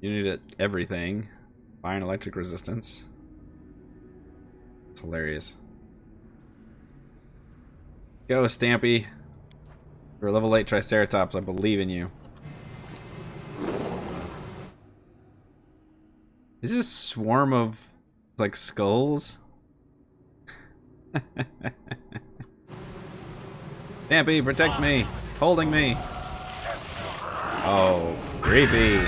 Unity to everything. Fire and electric resistance. It's hilarious. Go, Stampy. You're a level 8 Triceratops. I believe in you. Is this a swarm of, like, skulls? Stampy, protect me. It's holding me. Oh, creepy.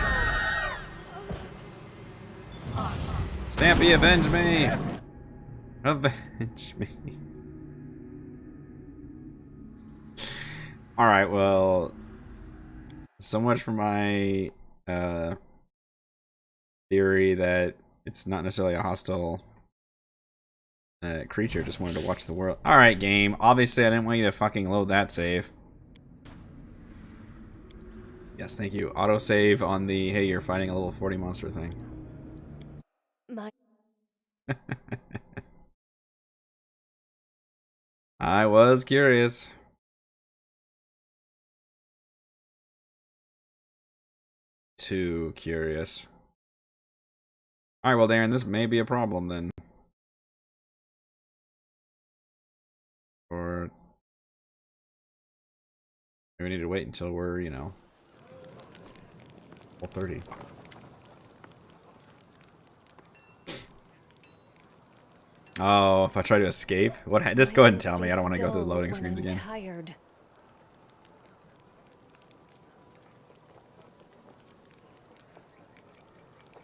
Stampy, avenge me. Avenge me. Alright, well, so much for my theory that it's not necessarily a hostile creature, just wanted to watch the world. Alright, game. Obviously, I didn't want you to fucking load that save. Yes, thank you. Autosave on the, hey, you're fighting a level 40 monster thing. I was curious. Too curious. Alright, well, Darren, this may be a problem then. Or we need to wait until we're, you know, level 30. Oh, if I try to escape? What? Just go ahead and tell me. I don't want to go through the loading screens again. Tired.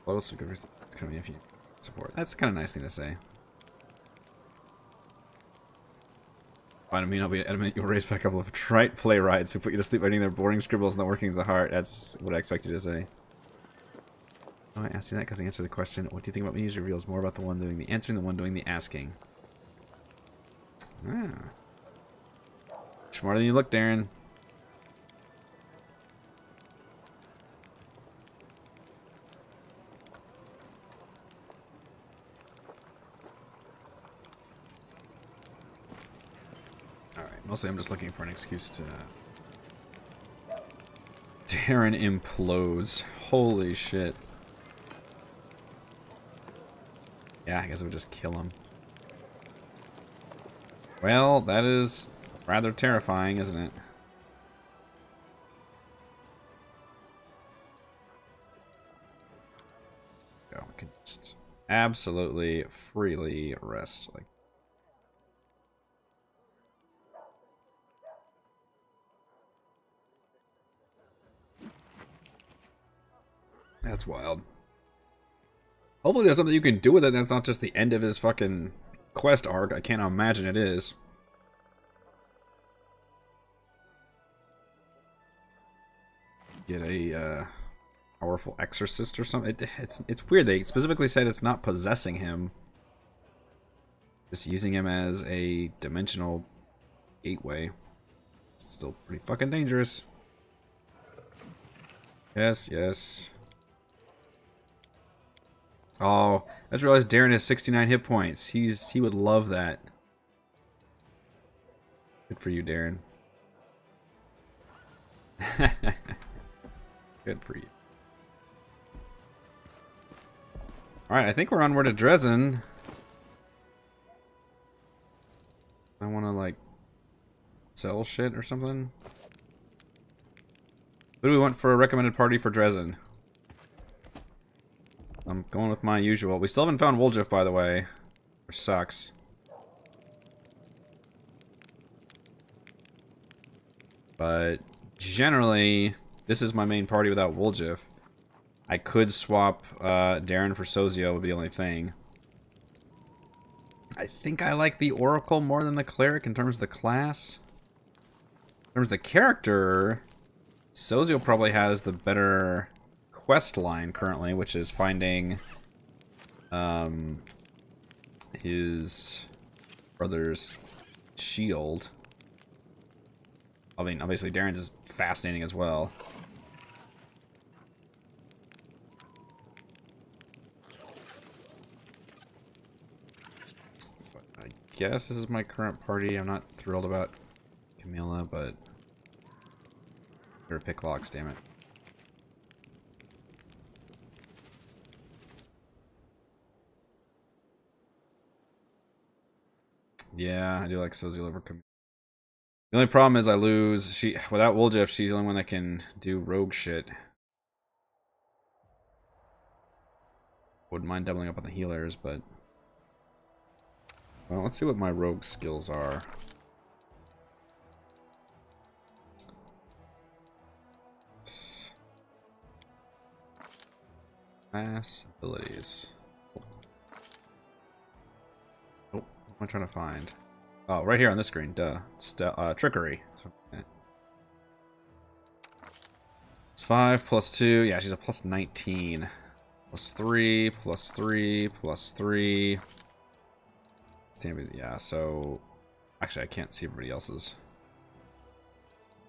Close, we could come if you support. That's kind of a nice thing to say. Find me, I'll be adamant you'll raise back a couple of trite playwrights who put you to sleep by reading their boring scribbles and the workings of the heart. That's what I expect you to say. Oh, I asked you that because I answered the question, what do you think about me usually reveals more about the one doing the answering than the one doing the asking. Ah. Smarter than you look, Darren. Alright, mostly I'm just looking for an excuse to... Darren implodes. Holy shit. Yeah, I guess I would just kill him. Well, that is rather terrifying, isn't it? Go, we can just absolutely freely rest. Like, that's wild. Hopefully there's something you can do with it that's not just the end of his fucking quest arc. I can't imagine it is. Get a powerful exorcist or something. It's weird. They specifically said it's not possessing him. Just using him as a dimensional gateway. It's still pretty fucking dangerous. Yes, yes. Oh, I just realized Darren has 69 hit points. He would love that. Good for you, Darren. Good for you. Alright, I think we're onward to Dresden. I want to, like, sell shit or something. Who do we want for a recommended party for Dresden? I'm going with my usual. We still haven't found Woljif, by the way. Which sucks. But generally, this is my main party without Woljif. I could swap Darren for Sozio, would be the only thing. I think I like the Oracle more than the Cleric in terms of the class. In terms of the character, Sozio probably has the better quest line currently, which is finding his brother's shield. I mean, obviously Darren's is fascinating as well. But I guess this is my current party. I'm not thrilled about Camilla, but better pick locks, damn it. Yeah, I do like Sozio over Camilla. The only problem is I lose. Without Woljif, she's the only one that can do rogue shit. Wouldn't mind doubling up on the healers, but... Well, let's see what my rogue skills are. Class abilities. Oh, what am I trying to find? Oh, right here on this screen, duh. Trickery. It's 5 plus 2. Yeah, she's a plus 19. Plus 3, plus 3, plus 3. Yeah, so... Actually, I can't see everybody else's.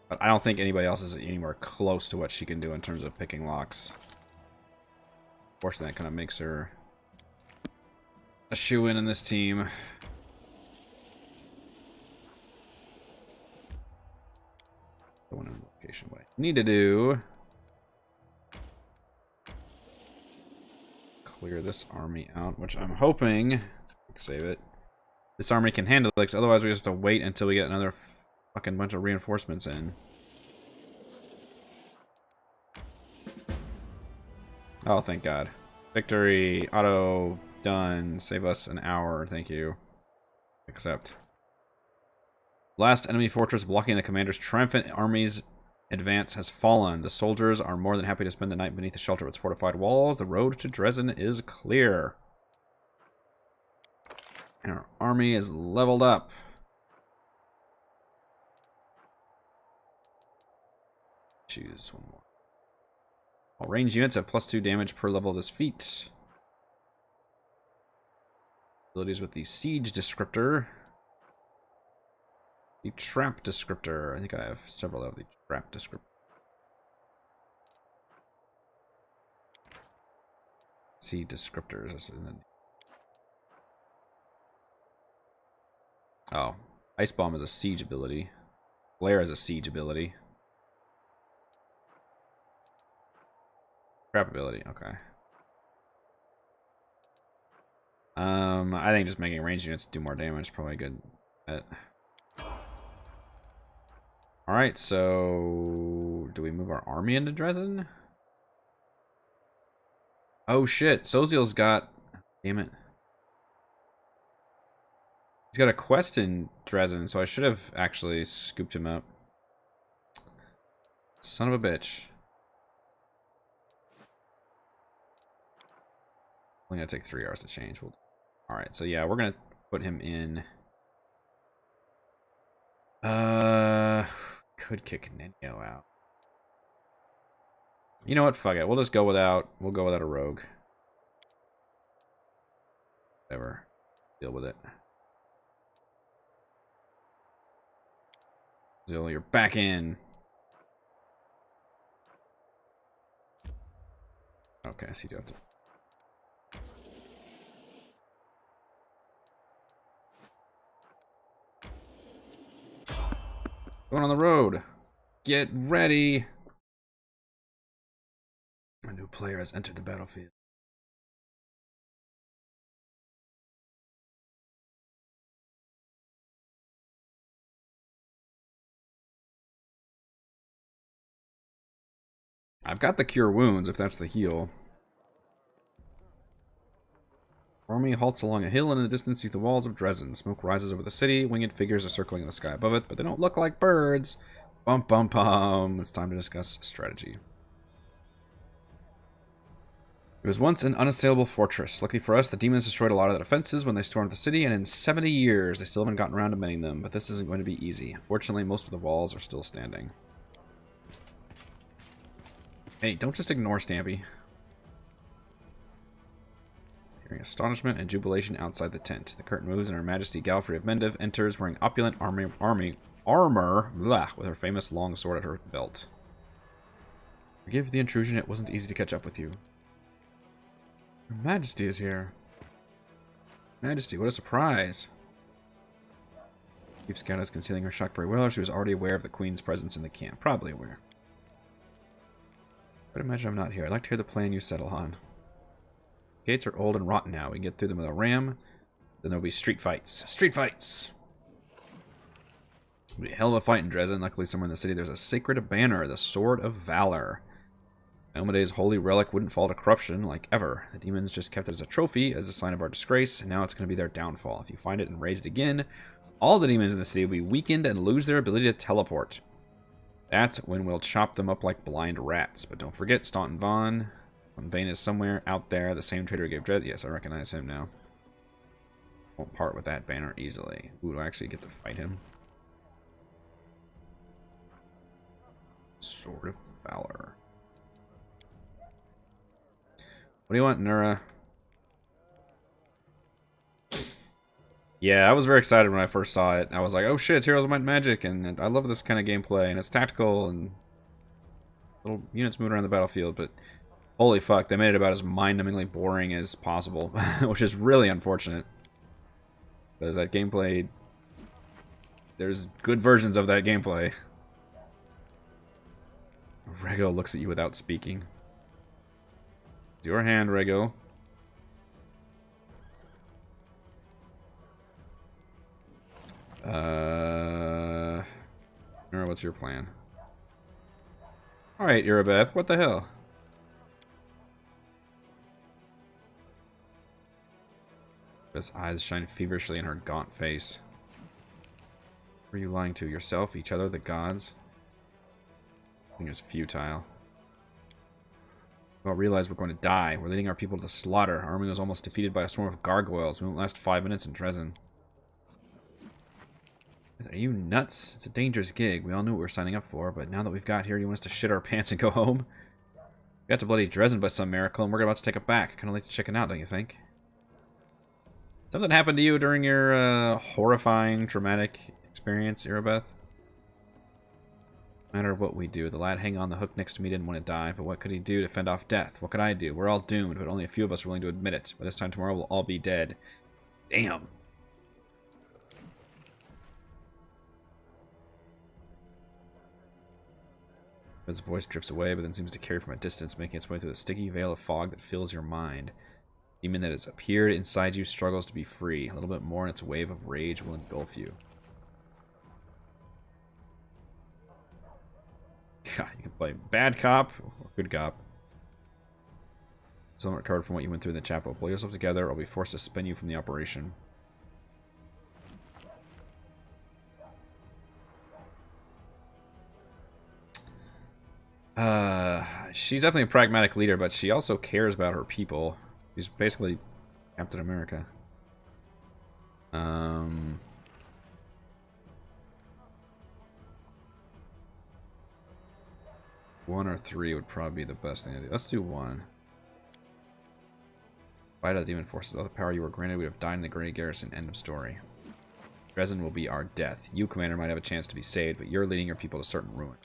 But I don't think anybody else is anywhere close to what she can do in terms of picking locks. Fortunately, that kind of makes her a shoo-in in this team. The one in location. What I need to do... Clear this army out, which I'm hoping... Let's quick save it. This army can handle it, because otherwise we just have to wait until we get another fucking bunch of reinforcements in. Oh, thank God. Victory. Auto. Done. Save us an hour. Thank you. Accept. Last enemy fortress blocking the commander's triumphant army's advance has fallen. The soldiers are more than happy to spend the night beneath the shelter of its fortified walls. The road to Dresden is clear. And our army is leveled up. Choose one more. All ranged units have +2 damage per level of this feat. Abilities with the Siege descriptor. The Trap descriptor. I think I have several of the Trap descriptor. See descriptors. Oh. Ice Bomb is a siege ability. Flare is a siege ability. Trap ability, okay. I think just making ranged units do more damage is probably a good bet. Alright, so... Do we move our army into Dresden? Oh shit, Soziel's got... Damn it. He's got a quest in Dresden, so I should have actually scooped him up. Son of a bitch. Only gonna take 3 hours to change. Alright, so yeah, we're gonna put him in... Could kick Nenio out. You know what? Fuck it. We'll just go without... We'll go without a rogue. Whatever. Deal with it. Zill, you're back in. Okay, so you do have to... Going on the road. Get ready. A new player has entered the battlefield. I've got the cure wounds, if that's the heal. Army halts along a hill, and in the distance see the walls of Dresden. Smoke rises over the city. Winged figures are circling in the sky above it, but they don't look like birds. Bum bum bum. It's time to discuss strategy. It was once an unassailable fortress. Luckily for us, the demons destroyed a lot of the defenses when they stormed the city, and in 70 years, they still haven't gotten around to mending them, but this isn't going to be easy. Fortunately, most of the walls are still standing. Hey, don't just ignore Stampy. Hearing astonishment and jubilation outside the tent. The curtain moves, and Her Majesty Galfrey of Mendev enters wearing opulent armor with her famous long sword at her belt. Forgive the intrusion, it wasn't easy to catch up with you. Her Majesty is here. Majesty, what a surprise. Chief Scout is concealing her shock very well. She was already aware of the Queen's presence in the camp. Probably aware. But imagine I'm not here. I'd like to hear the plan you settle on. Gates are old and rotten now. We can get through them with a ram. Then there'll be street fights. Street fights! It'll be a hell of a fight in Dresden. Luckily, somewhere in the city, there's a sacred banner, the Sword of Valor. Elmaday's holy relic wouldn't fall to corruption, like ever. The demons just kept it as a trophy, as a sign of our disgrace, and now it's going to be their downfall. If you find it and raise it again, all the demons in the city will be weakened and lose their ability to teleport. That's when we'll chop them up like blind rats. But don't forget, Staunton Vaughn. Vane is somewhere out there. The same traitor who gave Dread. Yes, I recognize him now. Won't part with that banner easily. Ooh, do I actually get to fight him? Sword of Valor. What do you want, Nura? Yeah, I was very excited when I first saw it. I was like, oh shit, it's Heroes of Might and Magic, and I love this kind of gameplay, and it's tactical, and little units moving around the battlefield, but holy fuck, they made it about as mind-numbingly boring as possible, which is really unfortunate. Because that gameplay, there's good versions of that gameplay. Rego looks at you without speaking. It's your hand, Rego. Nura, what's your plan? Alright, Irabeth, what the hell? Beth's eyes shine feverishly in her gaunt face. Who are you lying to? Yourself? Each other? The gods? I think it's futile. We all realize we're going to die. We're leading our people to the slaughter. Our army was almost defeated by a swarm of gargoyles. We won't last 5 minutes in Dresden. Are you nuts? It's a dangerous gig. We all knew what we were signing up for, but now that we've got here, you want us to shit our pants and go home? We got to bloody Dresden by some miracle, and we're about to take it back. Kind of late to chicken out, don't you think? Something happened to you during your horrifying, traumatic experience, Irabeth? No matter what we do, the lad hanging on the hook next to me didn't want to die, but what could he do to fend off death? What could I do? We're all doomed, but only a few of us are willing to admit it. By this time tomorrow, we'll all be dead. Damn. His voice drifts away, but then seems to carry from a distance, making its way through the sticky veil of fog that fills your mind. The demon that has appeared inside you struggles to be free. A little bit more and its wave of rage will engulf you. God, you can play bad cop or good cop. Somewhat recovered from what you went through in the chapel. Pull yourself together or I'll be forced to spin you from the operation. She's definitely a pragmatic leader, but she also cares about her people. She's basically Captain America. One or three would probably be the best thing to do. Let's do one. Fight out the demon forces. Without the power you were granted, we would have died in the Grey Garrison. End of story. Dresden will be our death. You, Commander, might have a chance to be saved, but you're leading your people to certain ruin.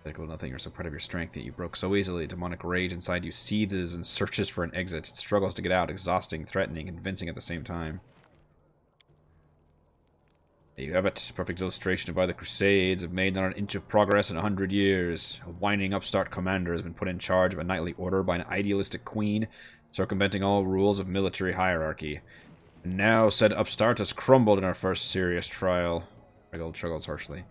Like little nothing, you're so proud of your strength that you broke so easily. Demonic rage inside you seethes and searches for an exit. It struggles to get out, exhausting, threatening, convincing at the same time. There you have it. Perfect illustration of why the Crusades have made not an inch of progress in 100 years. A whining upstart commander has been put in charge of a knightly order by an idealistic queen, circumventing all rules of military hierarchy. And now said upstart has crumbled in our first serious trial. Regold chuckles harshly.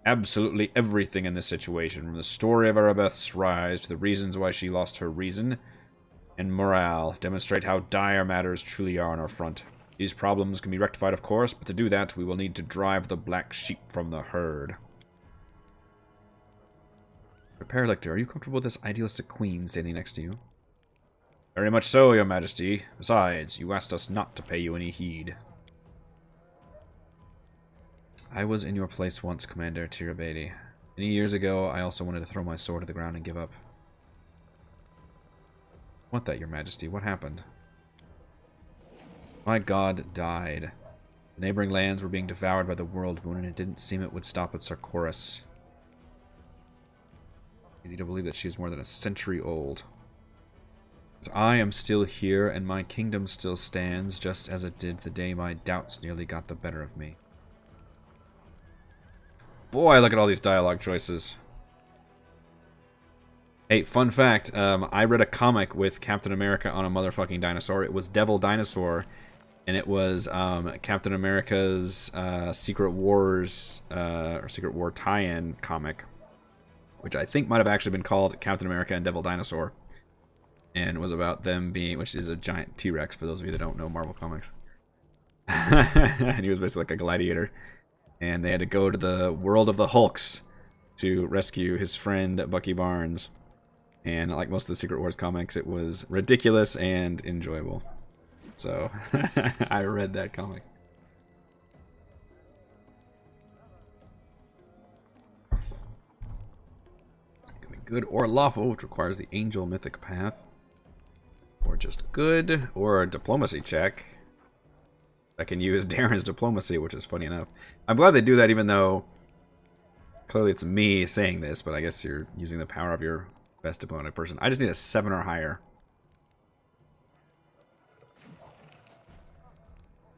Absolutely everything in this situation, from the story of Arabeth's rise to the reasons why she lost her reason and morale, demonstrate how dire matters truly are on our front. These problems can be rectified, of course, but to do that, we will need to drive the black sheep from the herd. Repair Lictor, are you comfortable with this idealistic queen standing next to you? Very much so, your majesty. Besides, you asked us not to pay you any heed. I was in your place once, Commander Tirabedi. Many years ago, I also wanted to throw my sword to the ground and give up. Want that, your majesty? What happened? My god died. The neighboring lands were being devoured by the world moon, and it didn't seem it would stop at Sarkoris. Easy to believe that she is more than a century old. But I am still here, and my kingdom still stands, just as it did the day my doubts nearly got the better of me. Boy, look at all these dialogue choices. Hey, fun fact, I read a comic with Captain America on a motherfucking dinosaur. It was Devil Dinosaur, and it was Captain America's Secret Wars, or Secret War tie-in comic, which I think might have actually been called Captain America and Devil Dinosaur, and was about them being, which is a giant T-Rex for those of you that don't know Marvel Comics. And he was basically like a gladiator. And they had to go to the world of the Hulks to rescue his friend Bucky Barnes. And like most of the Secret Wars comics, it was ridiculous and enjoyable. So, I read that comic. It can be good or lawful, which requires the Angel Mythic path. Or just good, or a diplomacy check. I can use Darren's diplomacy, which is funny enough. I'm glad they do that, even though clearly it's me saying this, but I guess you're using the power of your best diplomatic person. I just need a 7 or higher.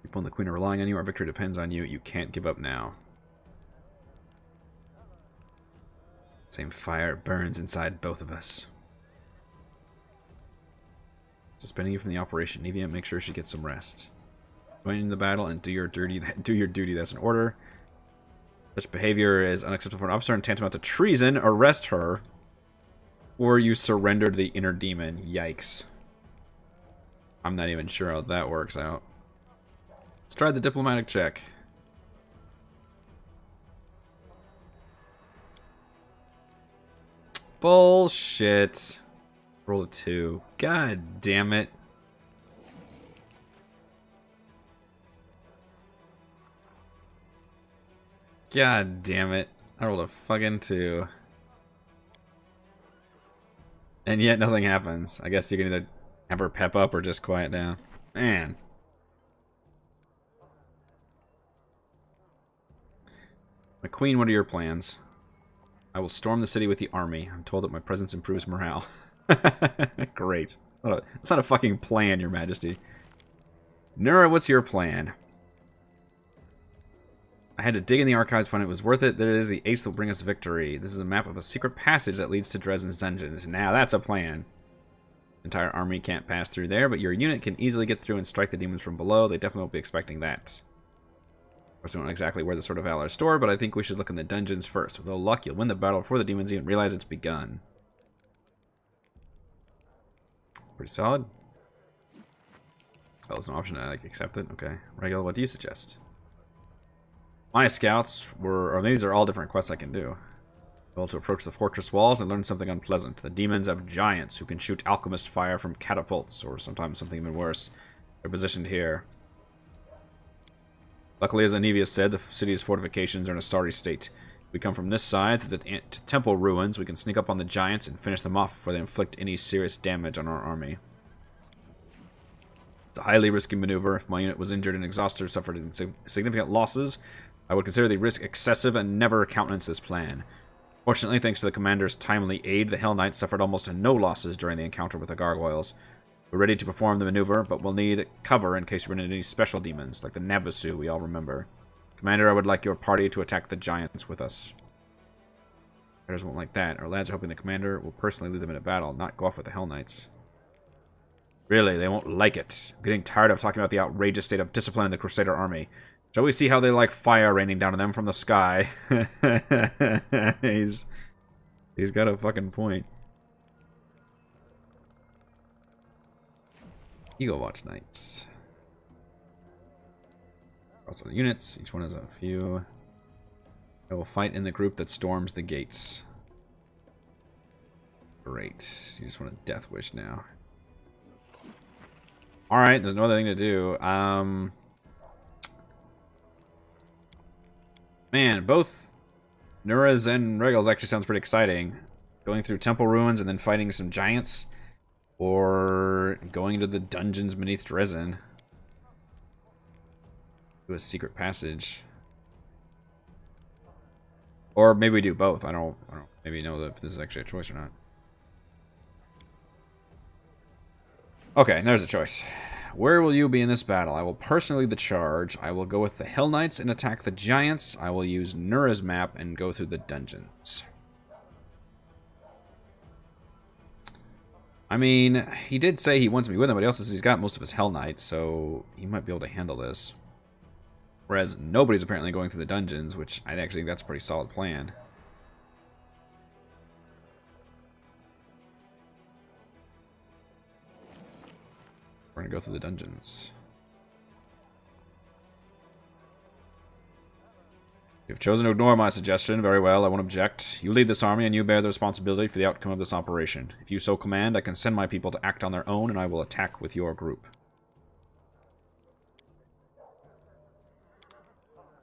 People and the Queen are relying on you. Our victory depends on you. You can't give up now. Same fire burns inside both of us. Suspending you from the operation. Nevia, make sure she gets some rest. Join the battle and do your duty. That's an order. Such behavior is unacceptable for an officer and tantamount to treason. Arrest her, or you surrender to the inner demon. Yikes. I'm not even sure how that works out. Let's try the diplomatic check. Bullshit. Roll a 2. God damn it. God damn it. I rolled a fucking 2. And yet nothing happens. I guess you can either have her pep up or just quiet down. Man. McQueen, what are your plans? I will storm the city with the army. I'm told that my presence improves morale. Great. It's not a fucking plan, Your Majesty. Nura, what's your plan? I had to dig in the archives to find it was worth it. There it is, the H that will bring us victory. This is a map of a secret passage that leads to Dresden's dungeons. Now that's a plan. The entire army can't pass through there, but your unit can easily get through and strike the demons from below. They definitely won't be expecting that. Of course, we don't know exactly where the Sword of Valor is stored, but I think we should look in the dungeons first. With a little luck, you'll win the battle before the demons even realize it's begun. Pretty solid. Oh, there's an option to accept it. Okay. Regular, what do you suggest? My scouts were, or maybe these are all different quests I can do. Able to approach the fortress walls and learn something unpleasant. The demons have giants who can shoot alchemist fire from catapults, or sometimes something even worse. They're positioned here. Luckily, as Anivia said, the city's fortifications are in a sorry state. If we come from this side to the temple ruins, we can sneak up on the giants and finish them off before they inflict any serious damage on our army. It's a highly risky maneuver. If my unit was injured and exhausted or suffered significant losses, I would consider the risk excessive and never countenance this plan. Fortunately, thanks to the commander's timely aid, the Hell Knights suffered almost no losses during the encounter with the gargoyles. We're ready to perform the maneuver, but we'll need cover in case we run into any special demons, like the Nabasu we all remember. Commander, I would like your party to attack the giants with us. Riders won't like that. Our lads are hoping the commander will personally lead them in a battle, not go off with the Hell Knights. Really, they won't like it. I'm getting tired of talking about the outrageous state of discipline in the Crusader army. Shall we see how they like fire raining down on them from the sky? He's got a fucking point. Eagle Watch Knights. Also the units. Each one has a few. I will fight in the group that storms the gates. Great. You just want a Death Wish now. Alright, there's no other thing to do. Man, both Nuras and Regals actually sounds pretty exciting. Going through temple ruins and then fighting some giants. Or going into the dungeons beneath Dresden. Do a secret passage. Or maybe we do both. I don't maybe know if this is actually a choice or not. Okay, there's a choice. Where will you be in this battle? I will personally lead the charge. I will go with the Hell Knights and attack the giants. I will use Nura's map and go through the dungeons. I mean, he did say he wants me with him, but he also says he's got most of his Hell Knights, so he might be able to handle this. Whereas nobody's apparently going through the dungeons, which I actually think that's a pretty solid plan. We're gonna go through the dungeons. You've chosen to ignore my suggestion. Very well, I won't object. You lead this army and you bear the responsibility for the outcome of this operation. If you so command, I can send my people to act on their own and I will attack with your group.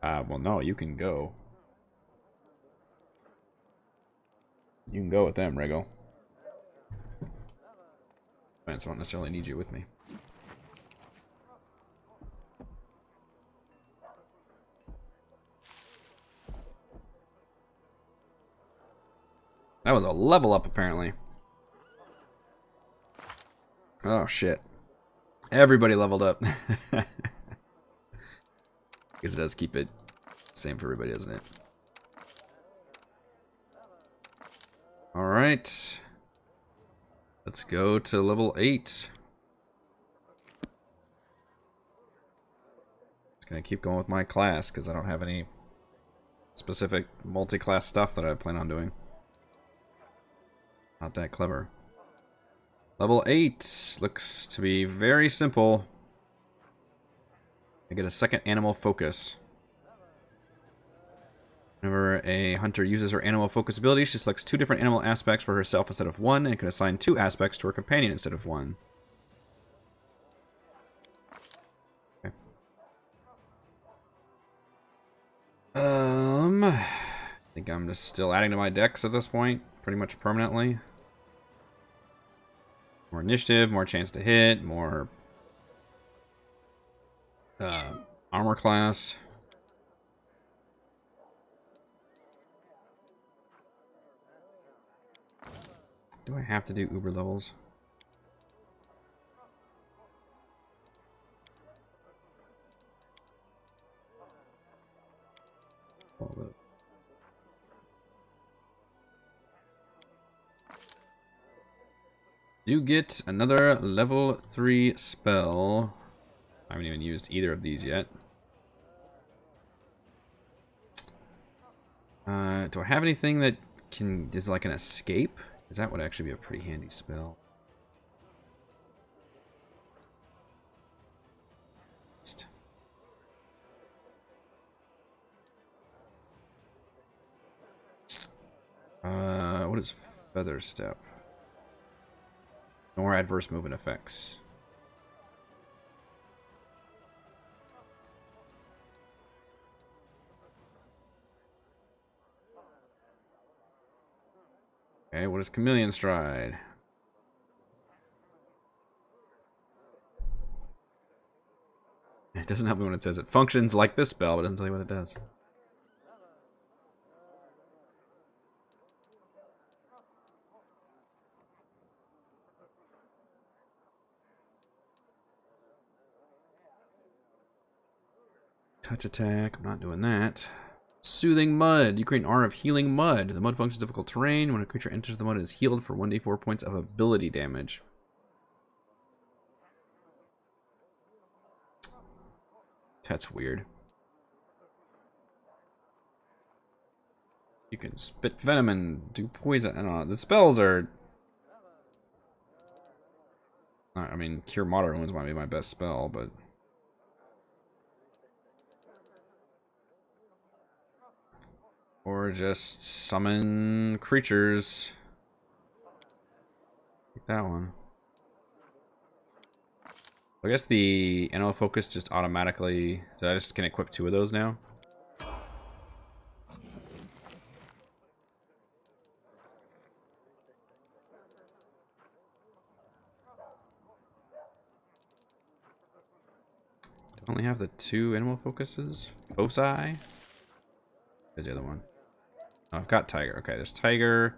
Well, no, you can go. You can go with them, Rego. Man, so I don't necessarily need you with me. That was a level up, apparently. Oh, shit. Everybody leveled up. Because it does keep it same for everybody, doesn't it? Alright. Let's go to level 8. Just gonna keep going with my class, because I don't have any specific multi-class stuff that I plan on doing. Not that clever. Level 8 looks to be very simple. I get a second animal focus. Whenever a hunter uses her animal focus ability, she selects 2 different animal aspects for herself instead of 1, and can assign 2 aspects to her companion instead of 1. Okay. I think I'm just still adding to my decks at this point, pretty much permanently. More initiative, more chance to hit, more armor class. Do I have to do uber levels? Do get another level 3 spell. I haven't even used either of these yet. Do I have anything that is like an escape? Because that would actually be a pretty handy spell. What is Feather Step? Nor adverse movement effects. Okay, what is Chameleon Stride? It doesn't help me when it says it functions like this spell, but it doesn't tell you what it does. Touch attack, I'm not doing that. Soothing Mud. You create an aura of healing mud. The mud functions difficult terrain. When a creature enters the mud, it is healed for 1d4 points of ability damage. That's weird. You can spit venom and do poison. I don't know. The spells are... I mean, Cure Moderate Wounds might be my best spell, but... Or just summon creatures. Like that one. I guess the Animal Focus just automatically... So I just can equip 2 of those now? Only have the 2 Animal Focuses? Foci? There's the other one. Oh, I've got Tiger. Okay, there's Tiger,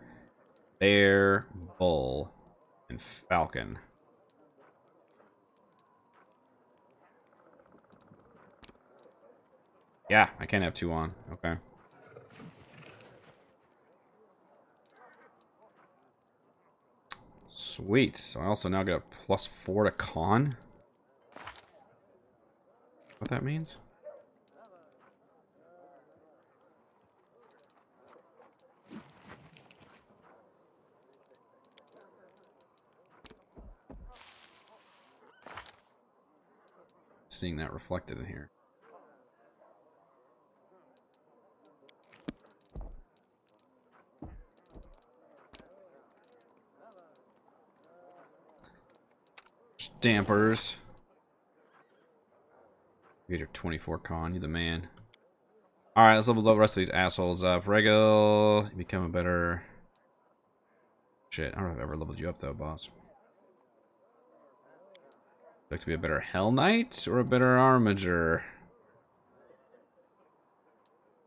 Bear, Bull, and Falcon. Yeah, I can't have 2 on. Okay. Sweet. So I also now get a +4 to con. What that means? Seeing that reflected in here. Dampers. You get your 24 con, you the man. Alright, let's level the rest of these assholes up. Regal, you become a better... Shit, I don't know if I've ever leveled you up though, boss. Would you like to be a better Hell Knight or a better Armiger?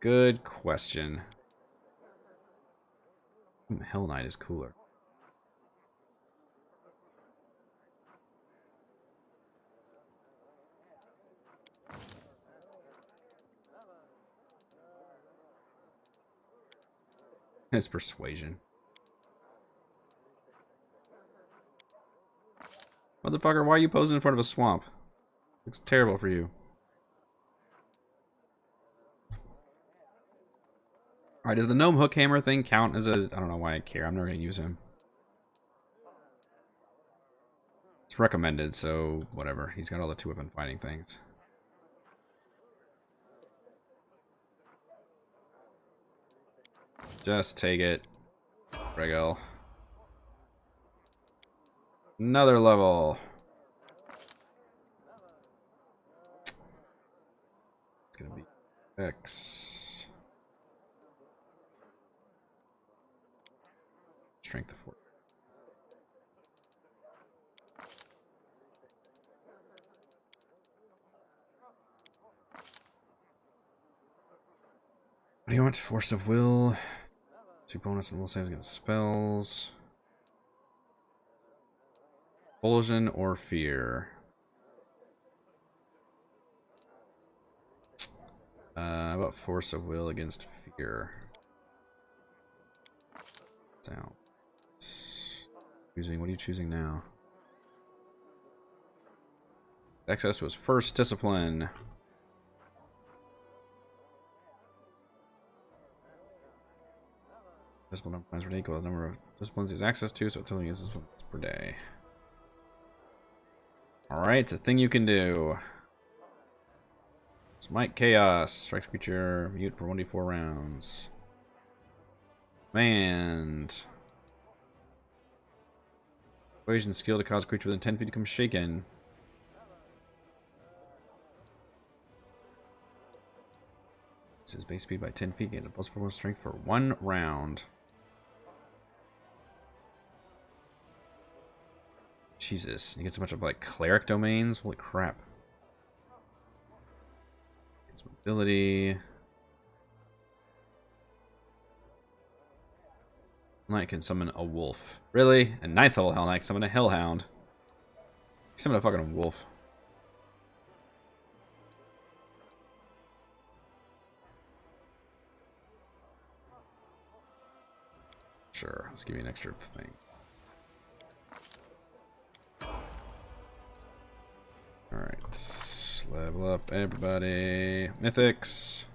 Good question. Hell Knight is cooler. His persuasion. Motherfucker, why are you posing in front of a swamp? Looks terrible for you. Alright, does the gnome hook hammer thing count as a... I don't know why I care. I'm never going to use him. It's recommended, so whatever. He's got all the 2-weapon fighting things. Just take it. Regal. Another level. It's gonna be X. Strength of 4. What do you want? Force of Will. 2 bonus and will saves against spells. Expulsion or fear. How about force of will against fear? Down. Choosing. What are you choosing now? Access to his first discipline. Discipline number times per day equals the number of disciplines he has access to, so it only uses disciplines per day. Alright, it's a thing you can do. Smite Chaos. Strike creature, mute for 1d4 rounds. Command. Equation skill to cause a creature within 10 feet to become shaken. This is base speed by 10 feet, gains a +4 strength for 1 round. Jesus, you get so much of like cleric domains. Holy crap! It's mobility. Knight can summon a wolf. Really? A 9th level Hell Knight can summon a Hellhound. Summon a fucking wolf. Sure, let's give you an extra thing. Alright, level up everybody. Mythics.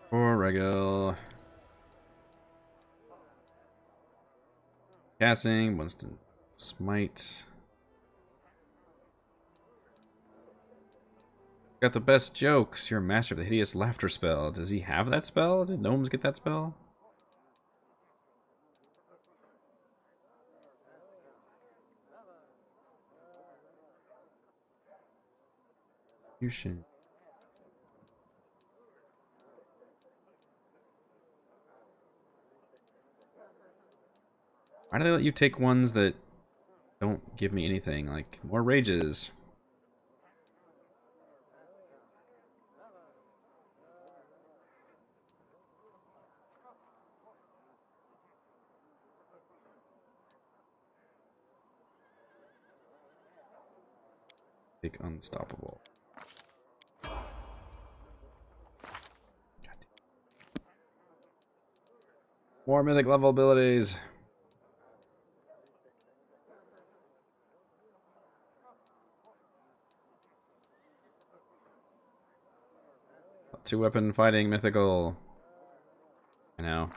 Or Regil. Casting, Winston Smite. Got the best jokes. You're a master of the hideous laughter spell. Does he have that spell? Did gnomes get that spell? Fusion. Why do they let you take ones that don't give me anything? Like, more rages. Take unstoppable. More mythic level abilities. Two weapon fighting mythical. I know.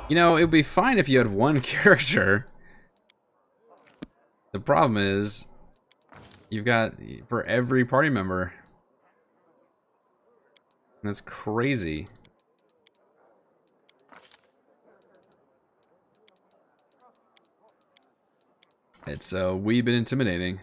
You know, it would be fine if you had one character. The problem is, you've got for every party member. That's crazy. It's a wee bit intimidating.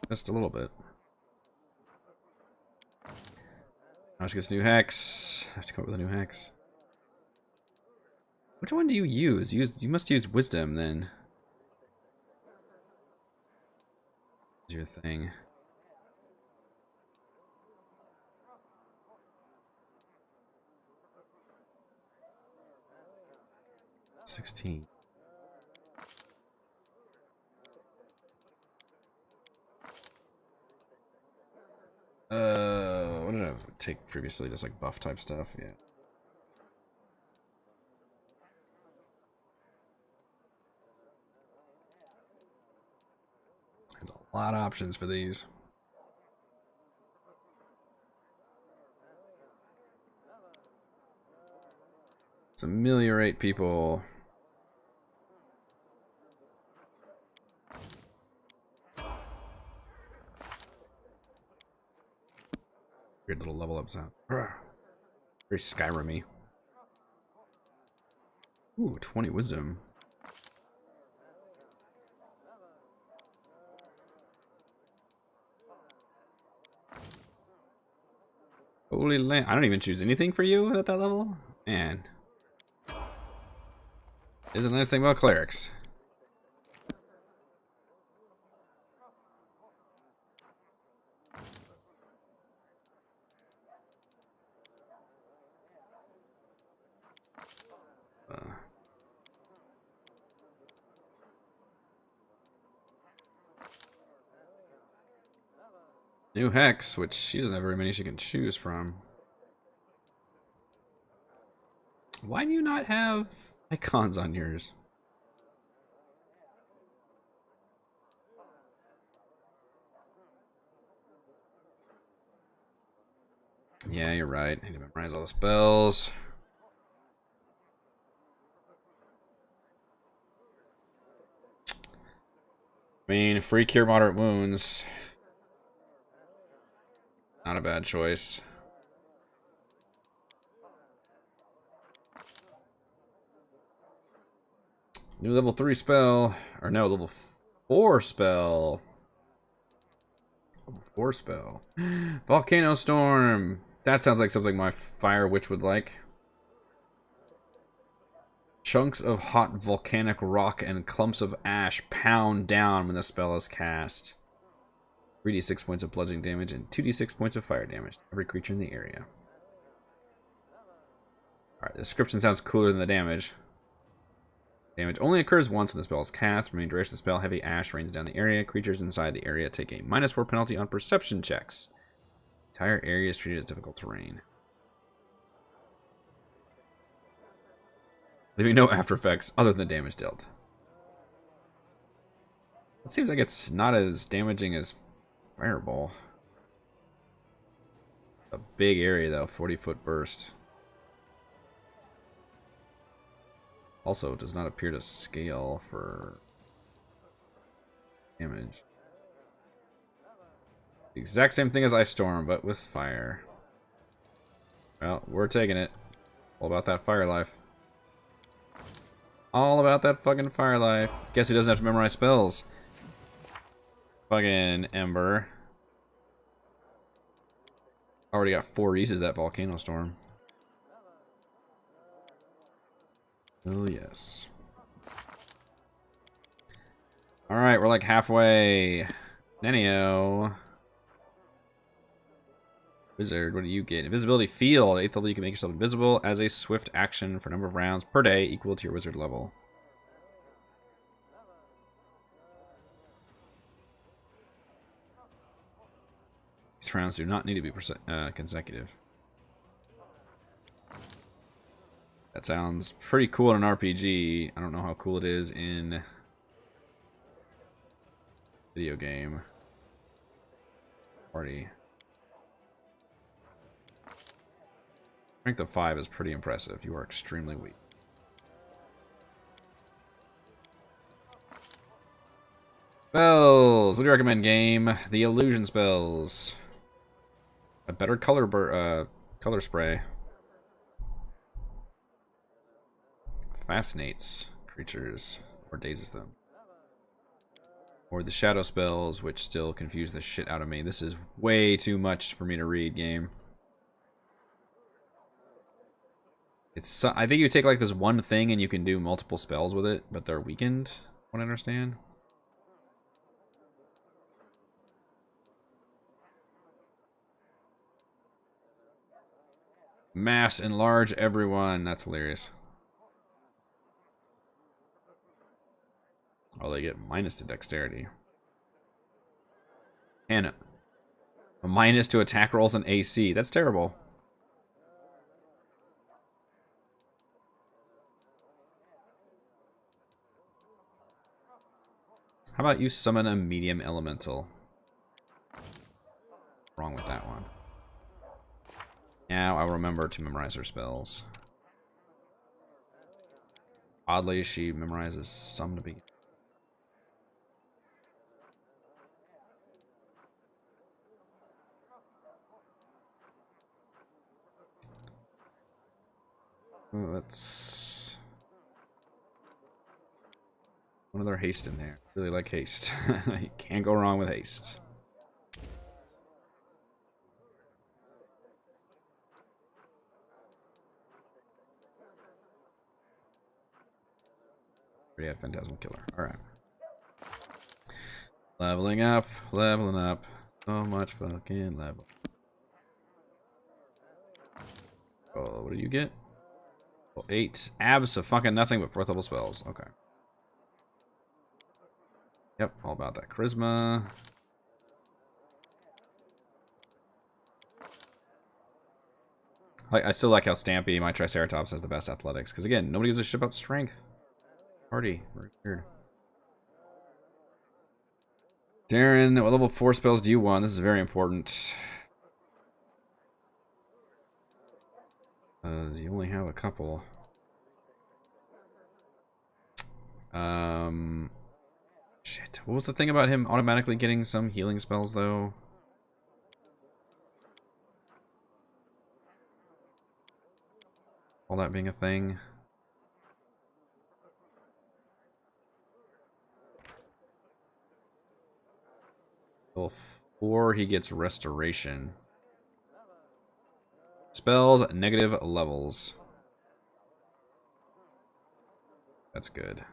Just a little bit. Now she gets a new hex. I have to come up with a new hex. Which one do you use? You must use wisdom then. Is your thing. $16. What did I take previously? Just like buff type stuff, yeah. There's a lot of options for these. Let's ameliorate people. Weird little level up sound. Very Skyrim-y. Ooh, 20 wisdom. Holy land. I don't even choose anything for you at that level? Man. Is a nice thing about clerics. New hex, which she doesn't have very many she can choose from. Why do you not have icons on yours? Yeah, you're right. I need to memorize all the spells. I mean, free cure moderate wounds. Not a bad choice. New level 3 spell. Or no, level 4 spell. Level 4 spell. Volcano Storm. That sounds like something my fire witch would like. Chunks of hot volcanic rock and clumps of ash pound down when the spell is cast. 3d6 points of bludgeoning damage and 2d6 points of fire damage to every creature in the area. Alright, the description sounds cooler than the damage. Damage only occurs once when the spell is cast. Remaining duration of the spell, heavy ash rains down the area. Creatures inside the area take a -4 penalty on perception checks. Entire area is treated as difficult terrain. Leaving no after effects other than damage dealt. It seems like it's not as damaging as Fireball. A big area though, 40-foot burst. Also, it does not appear to scale for damage. The exact same thing as Ice Storm, but with fire. Well, we're taking it. All about that fire life. All about that fucking fire life. Guess who doesn't have to memorize spells? Fucking Ember. Already got 4 uses that Volcano Storm. Oh, yes. Alright, we're like halfway. Nenio. Wizard, what do you get? Invisibility Field. 8th level, you can make yourself invisible as a swift action for a number of rounds per day equal to your wizard level. These rounds do not need to be consecutive. That sounds pretty cool in an RPG. I don't know how cool it is in video game. Party. Strength of 5 is pretty impressive. You are extremely weak. Spells. What do you recommend, game? The illusion spells. A better color spray. Fascinates creatures or dazes them. Or the shadow spells, which still confuse the shit out of me. This is way too much for me to read, game. It's I think you take like this one thing and you can do multiple spells with it, but they're weakened, what I understand. Mass enlarge everyone. That's hilarious. Oh, they get minus to dexterity. And a minus to attack rolls and AC. That's terrible. How about you summon a medium elemental? Wrong with that one. Now I'll remember to memorize her spells. Oddly, she memorizes some to begin. Oh, that's another haste in there. Really like haste. You can't go wrong with haste. Already had Phantasmal Killer. Alright. Leveling up, leveling up. So much fucking level. Oh, what do you get? Well, 8. Abs of fucking nothing but 4th level spells. Okay. Yep, all about that charisma. I still like how Stampy, my Triceratops, has the best athletics. Because again, nobody gives a shit about strength. Party. Weird. Darren, what level 4 spells do you want? This is very important. You only have a couple. Shit. What was the thing about him automatically getting some healing spells, though? All that being a thing. Level 4, he gets restoration. Spells, negative levels. That's good.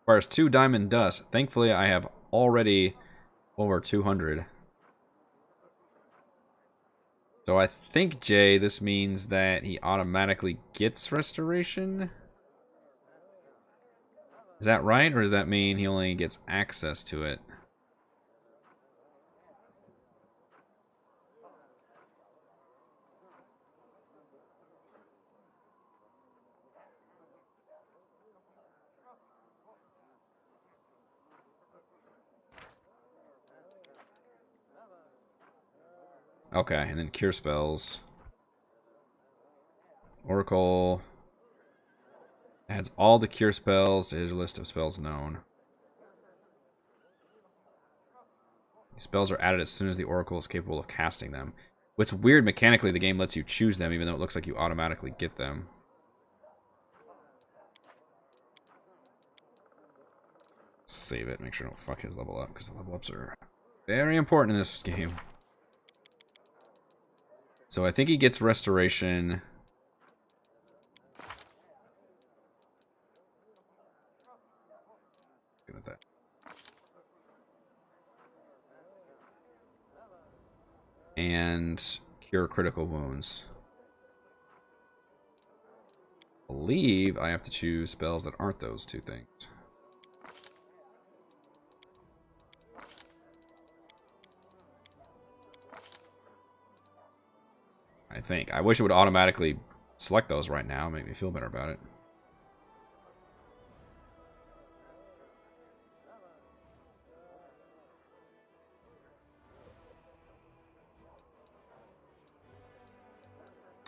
Requires 2 diamond dust. Thankfully, I have already over 200. So I think, Jay, this means that he automatically gets restoration? Is that right? Or does that mean he only gets access to it? Okay, and then cure spells. Oracle adds all the cure spells to his list of spells known. These spells are added as soon as the Oracle is capable of casting them. What's weird, mechanically, the game lets you choose them, even though it looks like you automatically get them. Save it, make sure I don't fuck his level up, because the level ups are very important in this game. So I think he gets restoration. Good at that. And cure critical wounds. I believe I have to choose spells that aren't those two things. I think. I wish it would automatically select those right now. Make me feel better about it.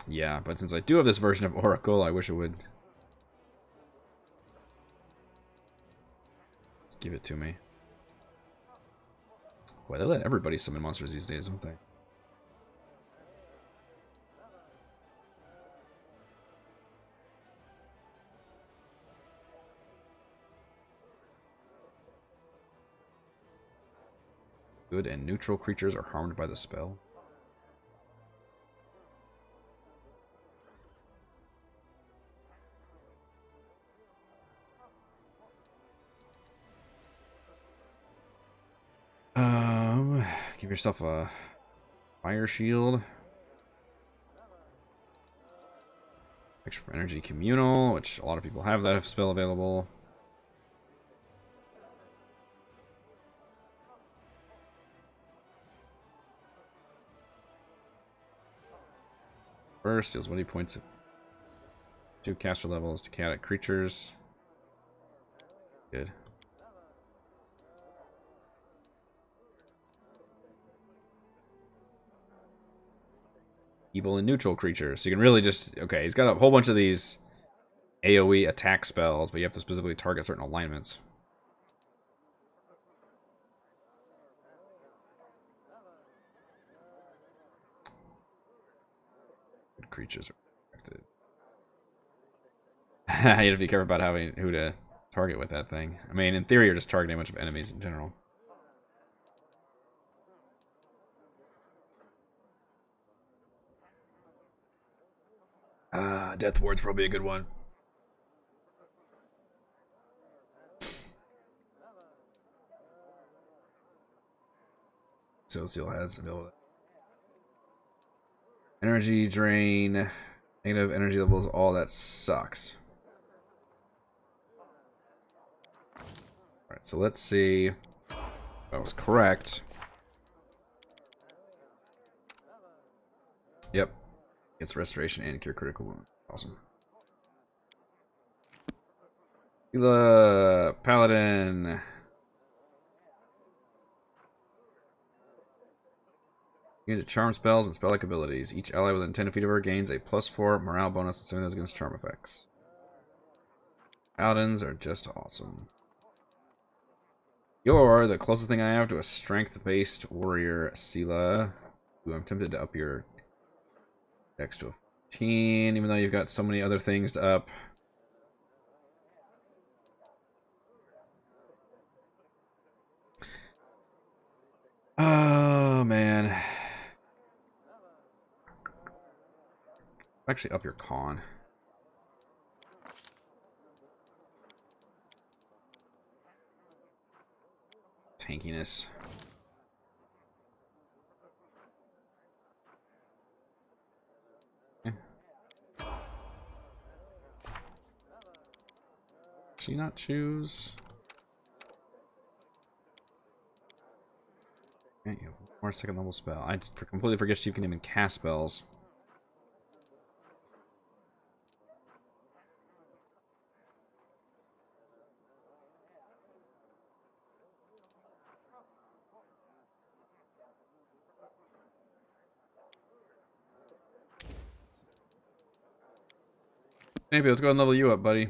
Yeah, but since I do have this version of Oracle, I wish it would just give it to me. Boy, they let everybody summon monsters these days, don't they? Good and neutral creatures are harmed by the spell. Give yourself a fire shield. Extra energy communal, which a lot of people have that spell available. First deals 20 points of 2 caster levels to chaotic creatures. Good. Evil and neutral creatures. So you can really just... Okay, he's got a whole bunch of these AoE attack spells, but you have to specifically target certain alignments. Good creatures are affected. You have to be careful about who to target with that thing. I mean, in theory, you're just targeting a bunch of enemies in general. Death Ward's probably a good one. So Seal has ability. Energy drain, negative energy levels, all that sucks. Alright, so let's see if I was correct. Yep. It's restoration and cure critical wound. Awesome. Ela Paladin. You get charm spells and spell-like abilities. Each ally within 10 feet of her gains a +4 morale bonus and 7 those against charm effects. Paladins are just awesome. You're the closest thing I have to a strength-based warrior, Sela. Ooh, I'm tempted to up your dex to a 15, even though you've got so many other things to up. Oh, man. Actually, up your con. Tankiness. Should you not choose? Okay, you have one more second level spell. I completely forget you can even cast spells. Maybe let's go and level you up, buddy.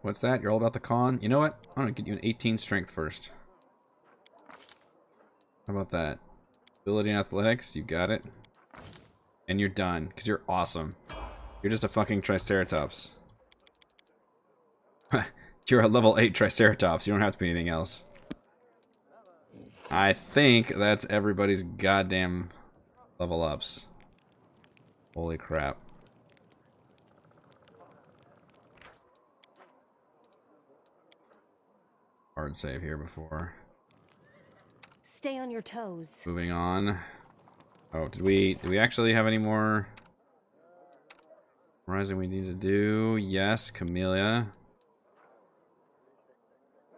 What's that? You're all about the con? You know what? I'm gonna get you an 18 strength first. How about that? Ability and athletics, you got it. And you're done, because you're awesome. You're just a fucking Triceratops. You're a level 8 Triceratops. You don't have to be anything else. I think that's everybody's goddamn level ups. Holy crap. Hard save here before. Stay on your toes. Moving on. Oh, did we actually have any more rising we need to do? Yes, Camellia.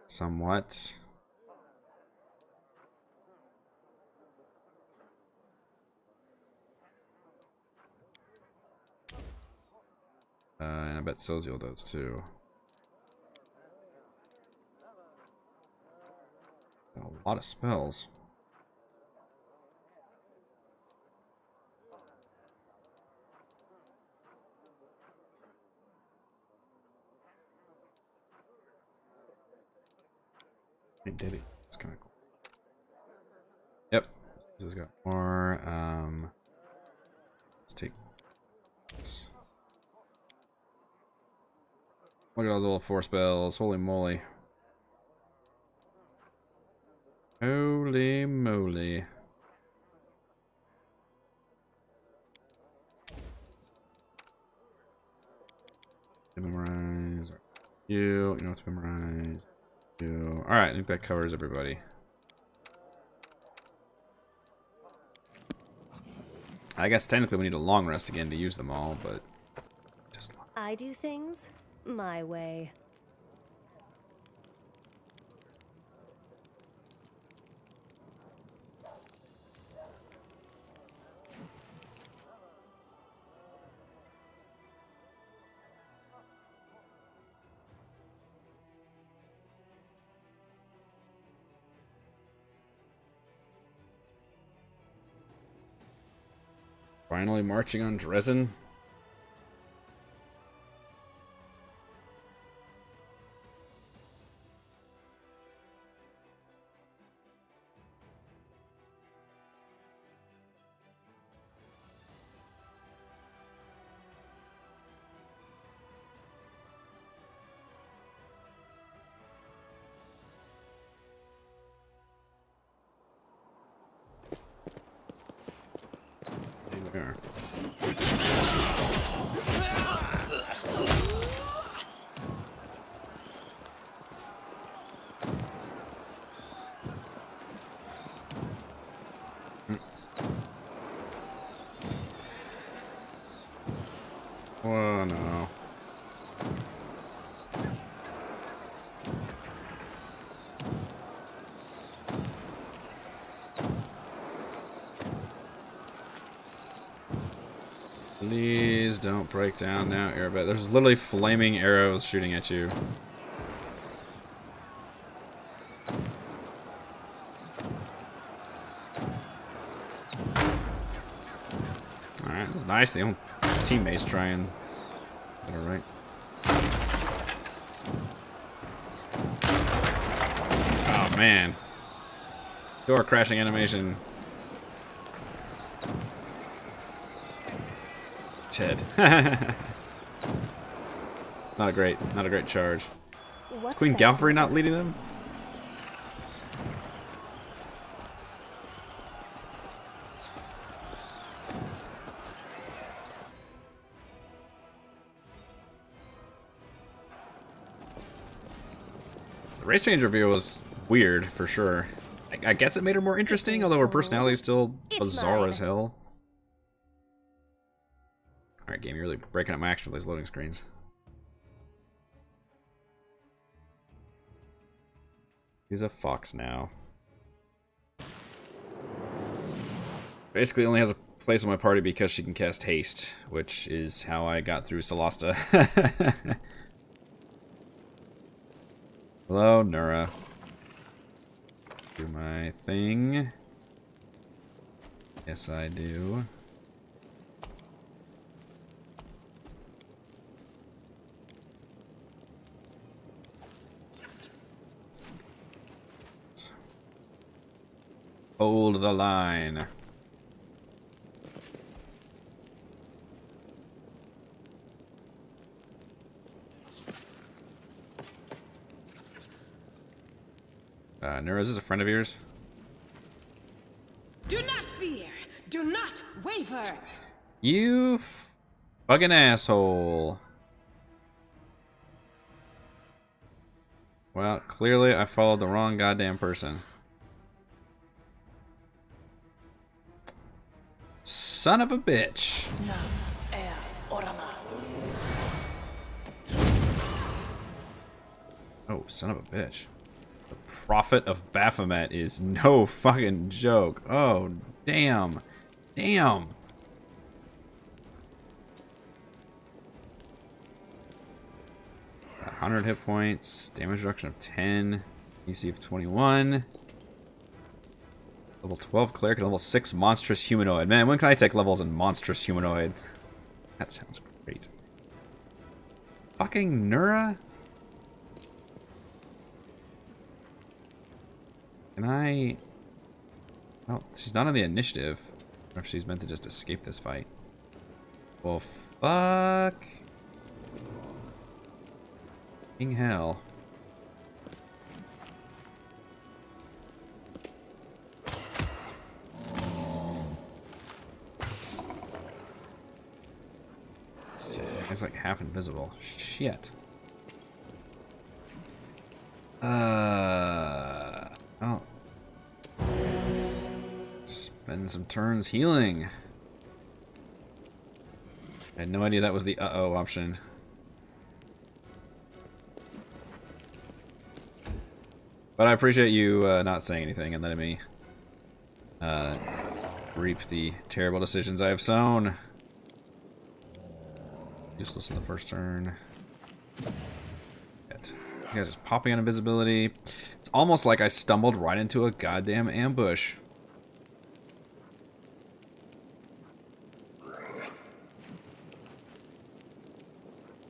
Somewhat. And I bet Soziel does too. Got a lot of spells. Hey, did it? It's kind of cool. Yep. This has got more. Let's take this. Look at those little 4 spells. Holy moly. Holy moly. Memorize. You know what to memorize. You. Alright, I think that covers everybody. I guess technically we need a long rest again to use them all, but just long. I do things my way. Finally marching on Dresden. There. Oh no. Please don't break down now, Airbet. There's literally flaming arrows shooting at you. Alright, that's nice. The old teammates try and get it right. Oh man. Door crashing animation. Ted. Not a great charge. Is Queen Galfrey not leading them? The race change reveal was weird for sure. I guess it made her more interesting, although her personality is still bizarre as hell. Alright, game, you're really breaking up my action with these loading screens. He's a fox now. Basically only has a place in my party because she can cast haste, which is how I got through Solasta. Hello, Nura. Do my thing. Yes, I do. Hold the line. Nura, is this a friend of yours? Do not fear. Do not waver. You fucking asshole. Well, clearly I followed the wrong goddamn person. Son of a bitch. Oh, son of a bitch. The Prophet of Baphomet is no fucking joke. Oh, damn. Damn. Got 100 hit points, damage reduction of 10, EC of 21. Level 12 cleric and level 6 monstrous humanoid. Man, when can I take levels in monstrous humanoid? That sounds great. Fucking Nura? Can I... Oh, she's not on the initiative. Or if she's meant to just escape this fight. Well, fuck. King hell. He's like half invisible. Shit. Oh. Spend some turns healing. I had no idea that was the uh-oh option. But I appreciate you not saying anything and letting me reap the terrible decisions I have sown. Useless in the first turn. Shit. These guys are just popping on invisibility. It's almost like I stumbled right into a goddamn ambush.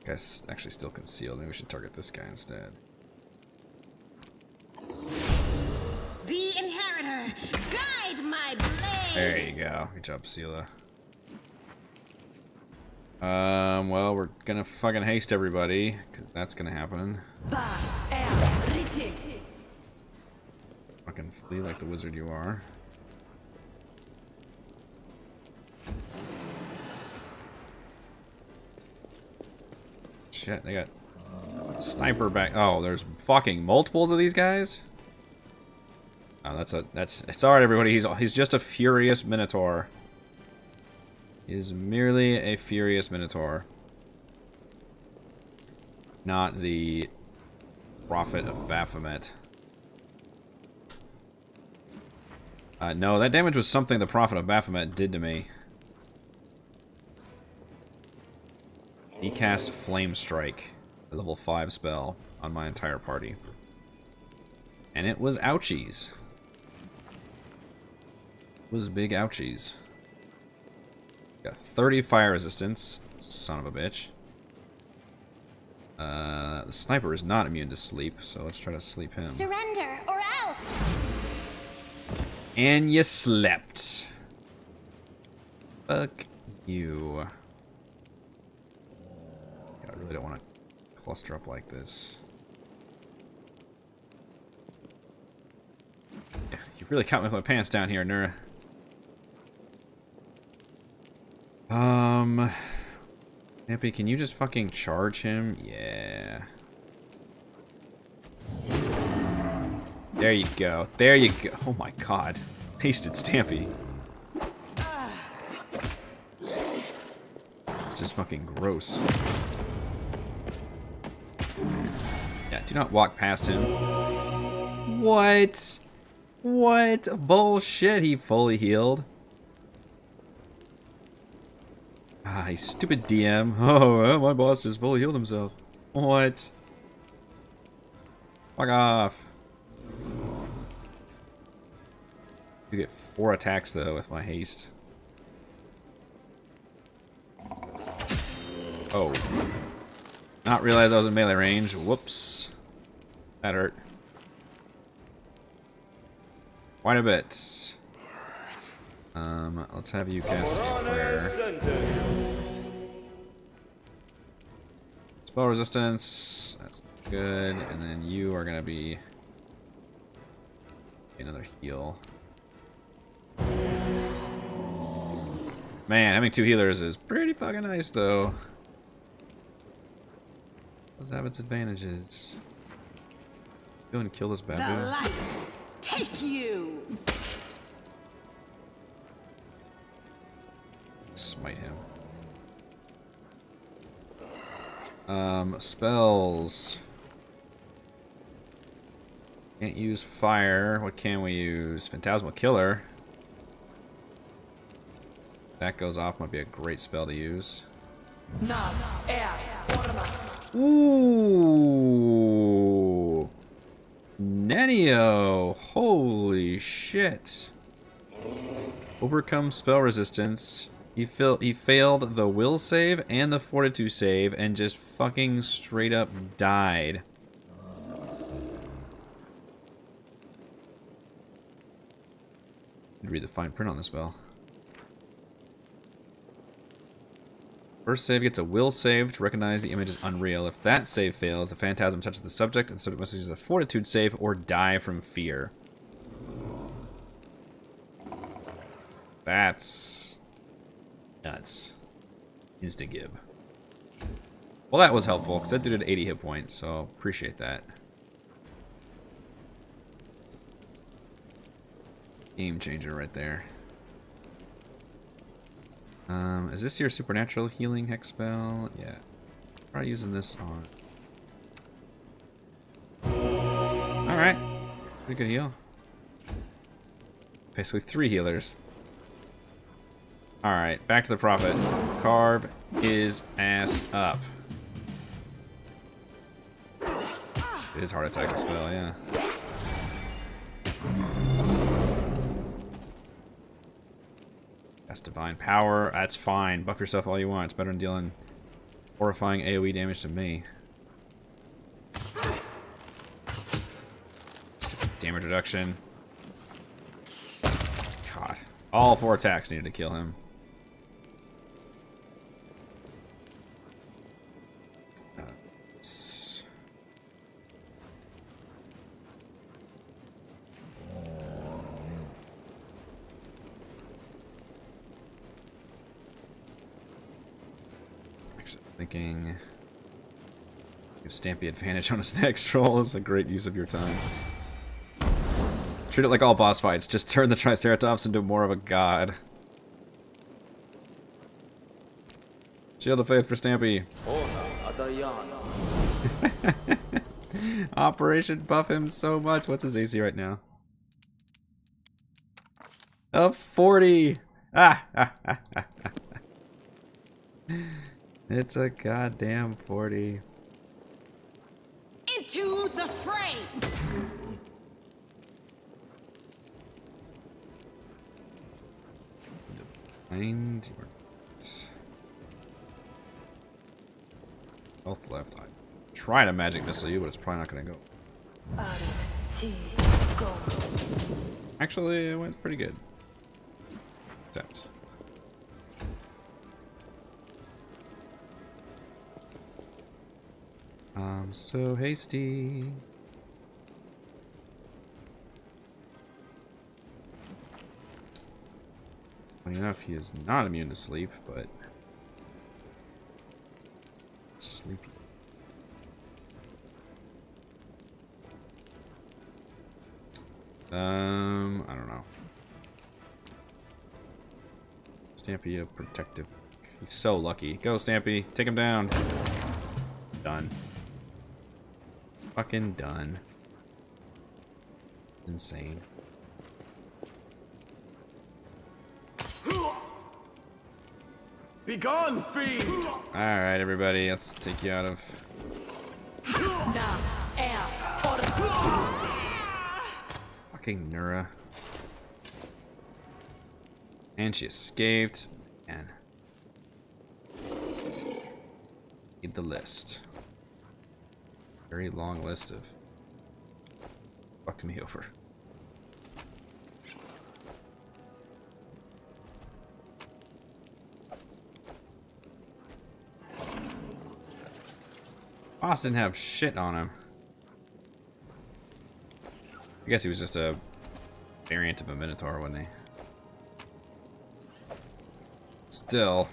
Guy's actually still concealed. Maybe we should target this guy instead. The inheritor, guide my blade. There you go. Good job, Sela. Well, we're gonna fucking haste everybody, because that's gonna happen. Fucking flee like the wizard you are. Shit, they got sniper back. Oh, there's fucking multiples of these guys? Oh, it's alright, everybody. He's just a furious minotaur. He is merely a furious minotaur. Not the Prophet of Baphomet. No, that damage was something the Prophet of Baphomet did to me. He cast Flame Strike, a level 5 spell, on my entire party. And it was ouchies. It was big ouchies. Got 30 fire resistance, son of a bitch. The sniper is not immune to sleep, so let's try to sleep him. Surrender or else. And you slept. Fuck you. I really don't want to cluster up like this. Yeah, you really caught me with my pants down here, Nura. Happy, can you just fucking charge him? Yeah. There you go. There you go. Oh my god. Hasted Stampy. It's just fucking gross. Yeah, do not walk past him. What? What? Bullshit, he fully healed. Ah, you stupid DM. Oh, well, my boss just fully healed himself. What? Fuck off. You get 4 attacks, though, with my haste. Oh. Not realize I was in melee range. Whoops. That hurt. Quite a bit. Let's have you cast a prayer. Spell resistance, that's good. And then you are gonna be another heal. Man, having 2 healers is pretty fucking nice, though. Does have its advantages. Go and kill this The babu. light take you. Smite him. Spells. Can't use fire. What can we use? Phantasmal Killer. That goes off, might be a great spell to use. Ooh! Nenio! Holy shit! Overcome spell resistance. He failed the will save and the fortitude save and just fucking straight up died. Read the fine print on the spell. First save gets a will save to recognize the image is unreal. If that save fails, the phantasm touches the subject and the subject must use a fortitude save or die from fear. That's nuts. Insta-gib. Well, that was helpful, because that dude had 80 hit points, so appreciate that. Game changer right there. Is this your supernatural healing hex spell? Yeah. Try using this on. Alright. Pretty good heal. Basically 3 healers. Alright, back to the prophet. Carve his ass up. It is heart attack spell, yeah. That's divine power. That's fine. Buff yourself all you want. It's better than dealing horrifying AoE damage to me. Stupid damage reduction. God. All 4 attacks needed to kill him. Thinking give Stampy advantage on his next roll is a great use of your time. Treat it like all boss fights. Just turn the Triceratops into more of a god. Shield of Faith for Stampy. Operation buff him so much. What's his AC right now? Of 40. It's a goddamn 40. Into the fray. Health left. I tried a magic missile you, but it's probably not gonna go. Actually, it went pretty good. Steps. I'm so hasty. Funny enough, he is not immune to sleep, but sleepy. I don't know. Stampy a protective. He's so lucky. Go, Stampy. Take him down. Done. Fucking done. It's insane. Be gone, fiend! Alright, everybody, let's take you out of. Fucking Nura. And she escaped. Man. Need the list. Very long list of fucked me over. Boss didn't have shit on him. I guess he was just a variant of a Minotaur, wasn't he? Still.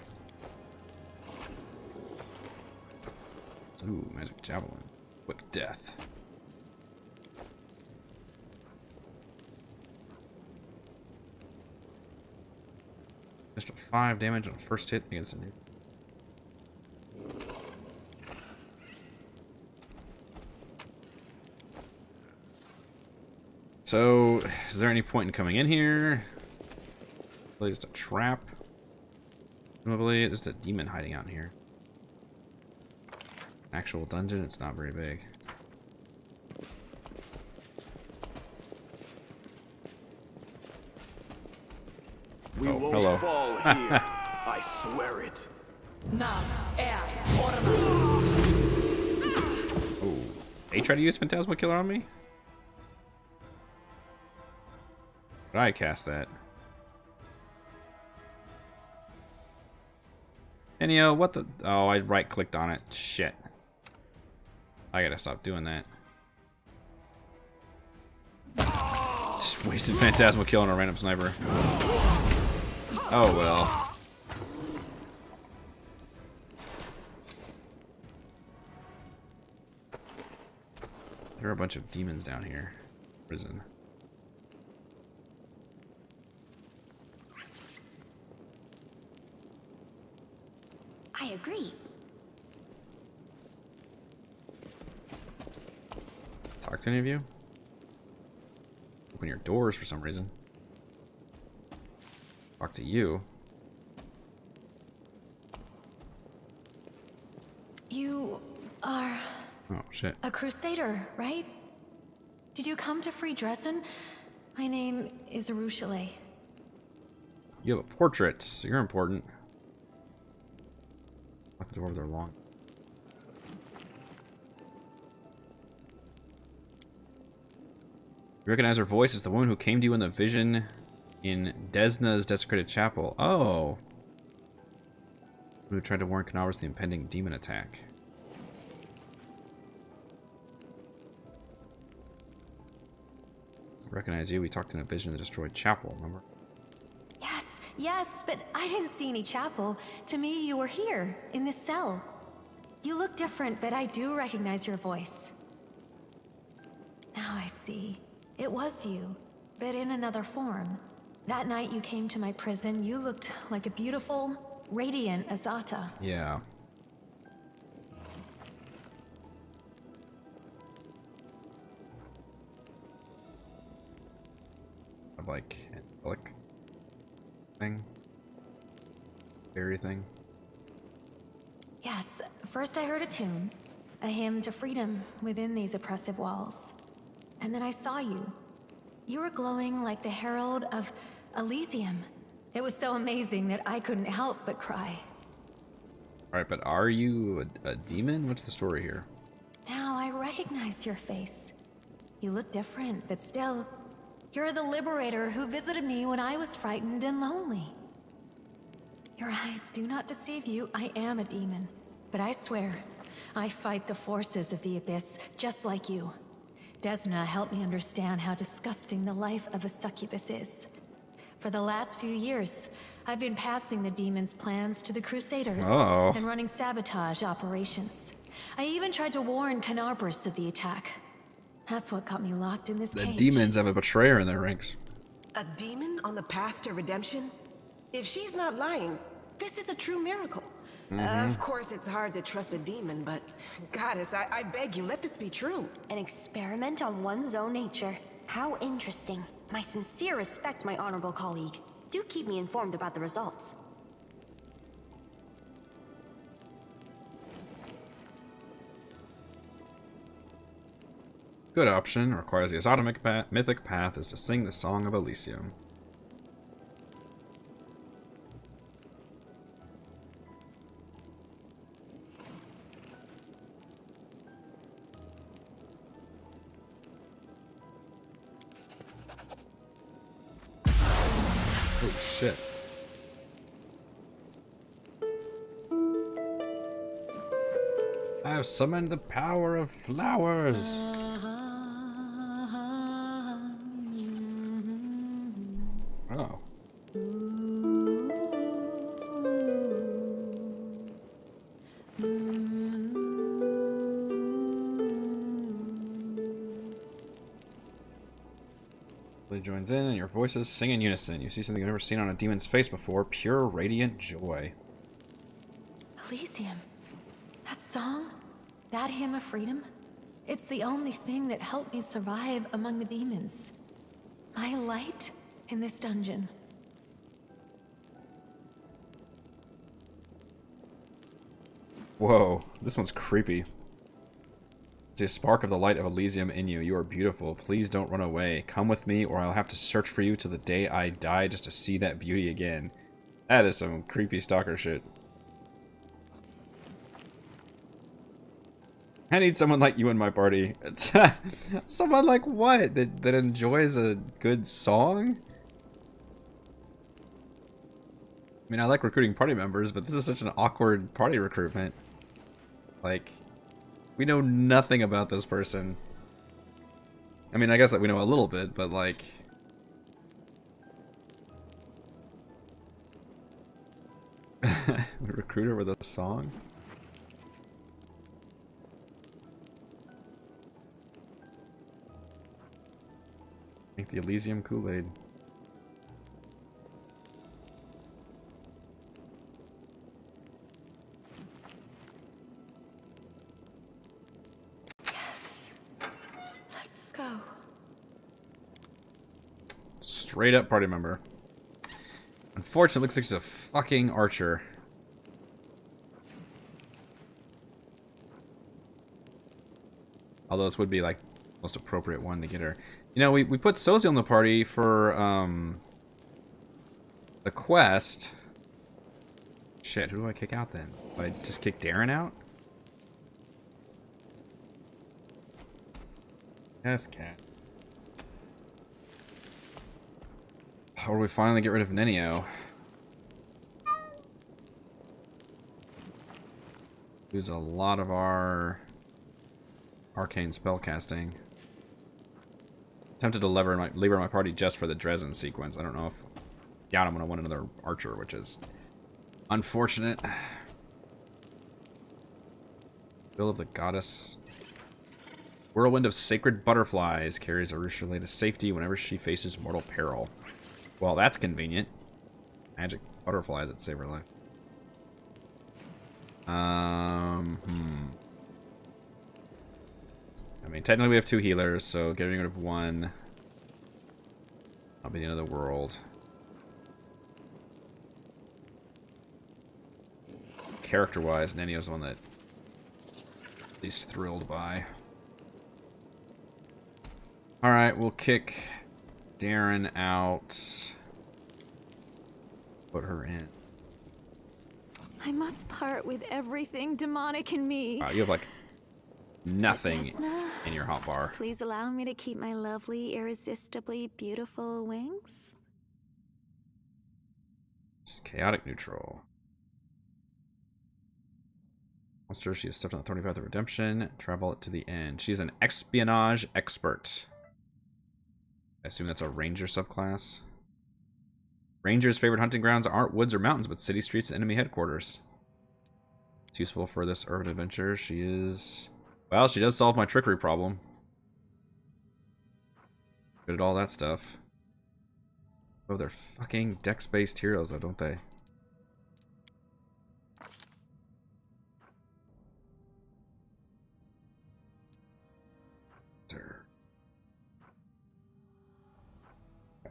Ooh, magic javelin. Quick death. Extra 5 damage on first hit against a new. So, is there any point in coming in here? Really just a trap. Probably there's a demon hiding out in here. Actual dungeon, it's not very big. We won't hello. fall here. I swear it. Oh, they try to use Phantasmal Killer on me? Did I cast that? Enio, what the? Oh, I right-clicked on it. Shit. I gotta stop doing that. Just wasted Phantasmal Kill on a random sniper. Oh well. There are a bunch of demons down here. Prison. I agree. Talk to any of you? Open your doors for some reason. Talk to you. You are Oh shit. a crusader, right? Did you come to free Dresden? My name is Arushale. You have a portrait, so you're important. Lock the door with their long. You recognize her voice as the woman who came to you in the vision in Desna's desecrated chapel. Oh. Who tried to warn Canavers of the impending demon attack. Recognize you. We talked in a vision of the destroyed chapel, remember? Yes, but I didn't see any chapel. To me, you were here, in this cell. You look different, but I do recognize your voice. Now I see. It was you, but in another form. That night you came to my prison, you looked like a beautiful, radiant Azata. Yeah. Like angelic thing, fairy thing. Yes, first I heard a tune, a hymn to freedom within these oppressive walls. And then I saw you. You were glowing like the herald of Elysium. It was so amazing that I couldn't help but cry. All right, but are you a demon? What's the story here? Now I recognize your face. You look different, but still, you're the liberator who visited me when I was frightened and lonely. Your eyes do not deceive you. I am a demon. But I swear, I fight the forces of the abyss just like you. Desna helped me understand how disgusting the life of a succubus is. For the last few years, I've been passing the demon's plans to the Crusaders and running sabotage operations. I even tried to warn Canarbris of the attack. That's what got me locked in this cage. The demons have a betrayer in their ranks. A demon on the path to redemption? If she's not lying, this is a true miracle. Of course, it's hard to trust a demon, but Goddess, I beg you, let this be true. An experiment on one's own nature. How interesting. My sincere respect, my honorable colleague. Do keep me informed about the results. Good option. Requires the Azata mythic path is to sing the Song of Elysium. Oh shit. I've summoned the power of flowers. Oh. Billy joins in, and your voices sing in unison. You see something you've never seen on a demon's face before. Pure, radiant joy. Elysium. That song? That hymn of freedom? It's the only thing that helped me survive among the demons. My light in this dungeon. Whoa, this one's creepy. See a spark of the light of Elysium in you. You are beautiful. Please don't run away. Come with me, or I'll have to search for you till the day I die just to see that beauty again. That is some creepy stalker shit. I need someone like you in my party. Someone like what? That enjoys a good song? I mean, I like recruiting party members, but this is such an awkward party recruitment. Like, we know nothing about this person. I mean, I guess that we know a little bit, but like... we recruit her with a song? Make the Elysium Kool-Aid. Yes. Let's go. Straight up party member. Unfortunately, it looks like she's a fucking archer. Although this would be like the most appropriate one to get her. You know, we put Sozi on the party for the quest. Shit, who do I kick out then? Do I just kick Darren out? Yes, cat. Or do we finally get rid of Nenio? Lose a lot of our arcane spellcasting. Tempted to lever my party just for the Dresden sequence. I don't know if... Doubt I'm going to want another archer, which is unfortunate. Will of the Goddess. Whirlwind of Sacred Butterflies carries Arusha to safety whenever she faces mortal peril. Well, that's convenient. Magic butterflies that save her life. I mean, technically we have 2 healers, so getting rid of 1. I'll be the end of the world. Character-wise, Nenio's the one that I'm least thrilled by. Alright, we'll kick Darren out. Put her in. I must part with everything demonic in me. Wow, you have like nothing in your hotbar. Please allow me to keep my lovely, irresistibly beautiful wings. It's chaotic neutral. Monster, she has stepped on the thorny path of redemption. Travel it to the end. She's an espionage expert. I assume that's a ranger subclass. Rangers' favorite hunting grounds aren't woods or mountains, but city streets and enemy headquarters. It's useful for this urban adventure. She is... Well, she does solve my trickery problem. Good at all that stuff. Oh, they're fucking dex-based heroes, though, don't they?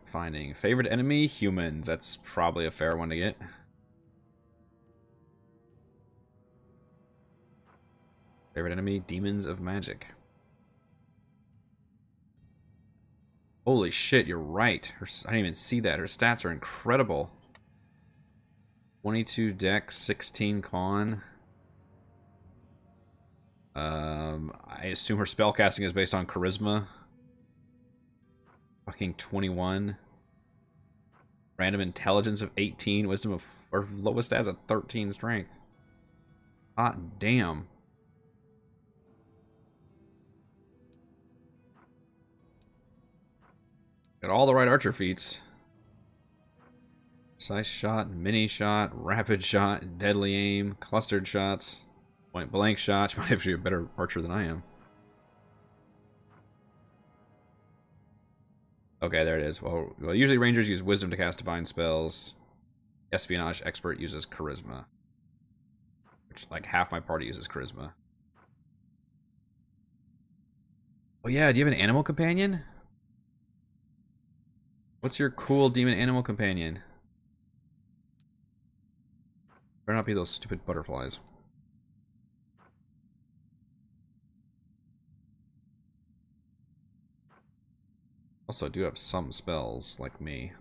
Finding favorite enemy, humans. That's probably a fair one to get. Favorite enemy, demons of magic. Holy shit, you're right. I didn't even see that. Her stats are incredible. 22 dex, 16 con. I assume her spellcasting is based on charisma. Fucking 21. Random intelligence of 18. Wisdom of... Or lowest stats of 13 strength. Hot damn. Got all the right archer feats. Precise shot, mini shot, rapid shot, deadly aim, clustered shots, point blank shot. She might actually be a better archer than I am. Okay, there it is. Well, usually rangers use wisdom to cast divine spells. Espionage expert uses charisma. Which, like, half my party uses charisma. Oh yeah, do you have an animal companion? What's your cool demon animal companion? Better not be those stupid butterflies. Also, I do have some spells, like me.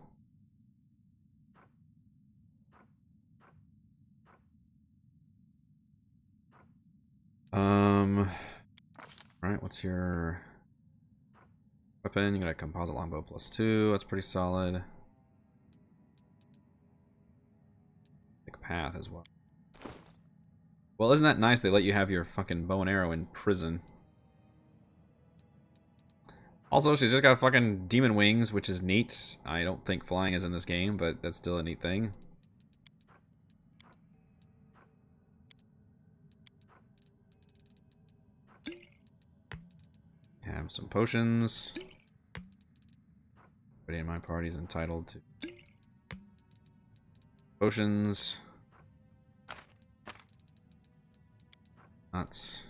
Alright, what's your weapon? You got a composite longbow +2. That's pretty solid. Pick path as well. Well, isn't that nice? They let you have your fucking bow and arrow in prison. Also, she's just got fucking demon wings, which is neat. I don't think flying is in this game, but that's still a neat thing. Have some potions. Everybody in my party is entitled to potions. Nuts.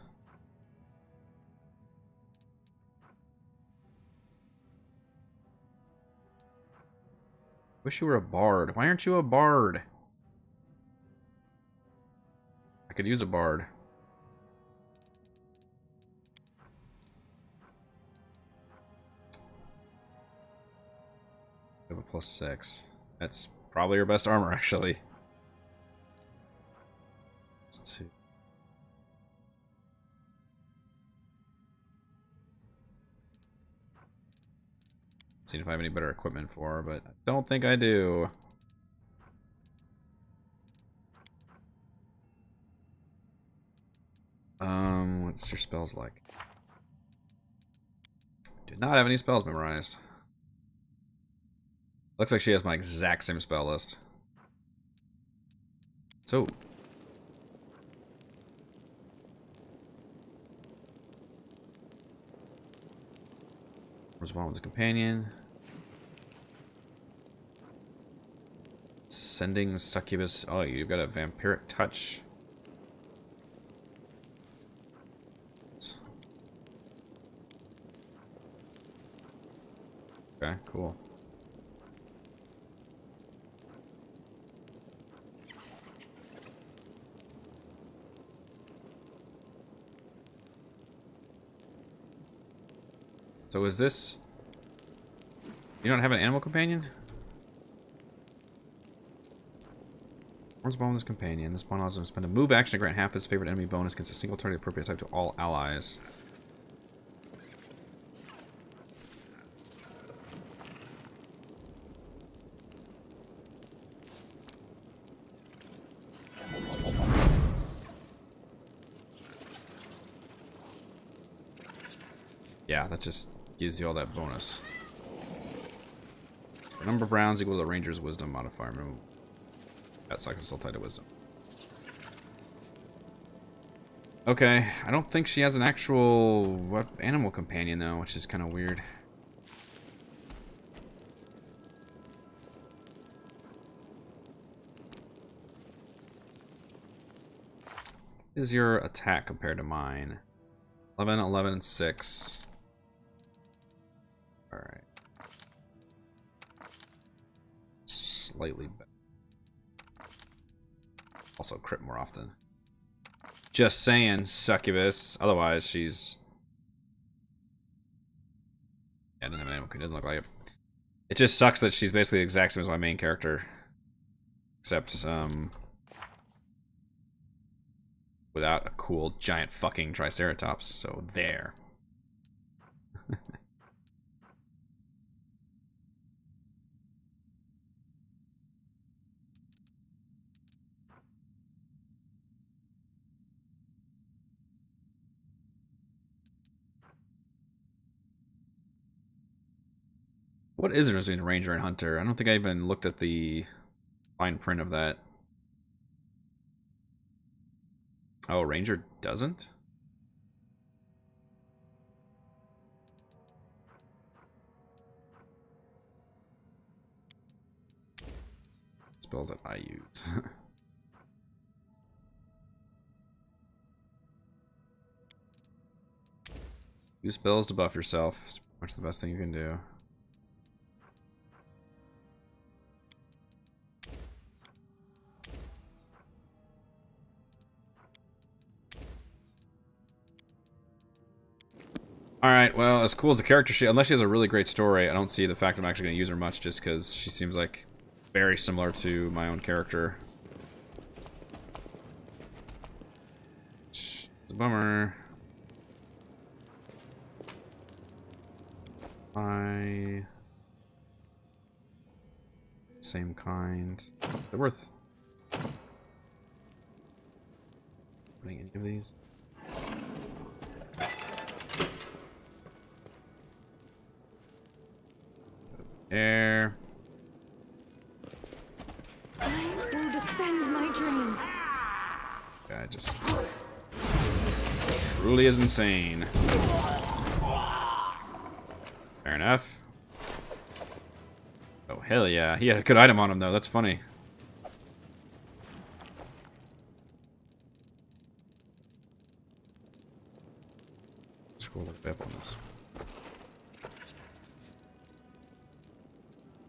Wish you were a bard. Why aren't you a bard? I could use a bard. We have a +6. That's probably your best armor, actually. +2. See if I have any better equipment for her, but I don't think I do. What's your spells like? Did not have any spells memorized. Looks like she has my exact same spell list. So. Where's one with his companion? Sending succubus. Oh, you've got a vampiric touch. Okay, cool. So is this... You don't have an animal companion? Where's the bone with his companion? This bone allows him to spend a move action to grant half his favorite enemy bonus against a single target appropriate type to all allies. Yeah, that just gives you all that bonus. The number of rounds equal to the ranger's wisdom modifier. Remember, that sucks. It's still tied to wisdom. Okay, I don't think she has an actual animal companion though, which is kind of weird. What is your attack compared to mine? 11, 11, and 6. Alright. Slightly better. Also crit more often. Just saying, succubus. Otherwise, she's... Yeah, I didn't have an animal. It doesn't look like it. It just sucks that she's basically the exact same as my main character. Except, without a cool giant fucking triceratops. So, there. What is it between Ranger and Hunter? I don't think I even looked at the fine print of that. Oh, Ranger doesn't? Spells that I use. Use spells to buff yourself. It's pretty much the best thing you can do. Alright, well, as cool as the character she... Unless she has a really great story, I don't see the fact I'm actually going to use her much just because she seems like very similar to my own character. It's a bummer. Same kind. They're worth putting any of these. Air. I will defend my dream. Guy just truly is insane. Fair enough. Oh, hell yeah. He had a good item on him, though. That's funny. Scroll up on this.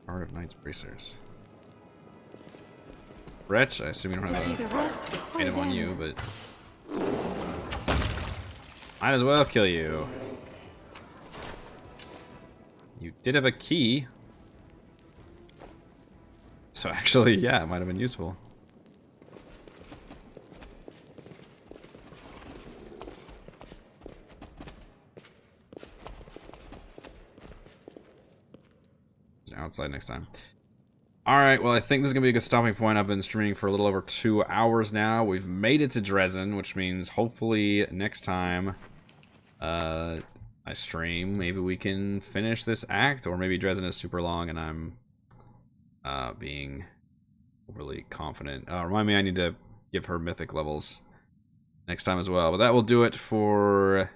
Heart of Knights Bracers. Wretch, I assume you don't have an item on you, but... might as well kill you. You did have a key. So actually, yeah, it might have been useful. Outside next time. Alright, well, I think this is going to be a good stopping point. I've been streaming for a little over 2 hours now. We've made it to Dresden, which means hopefully next time I stream, maybe we can finish this act, or maybe Dresden is super long and I'm being overly confident. Remind me I need to give her mythic levels next time as well. But that will do it for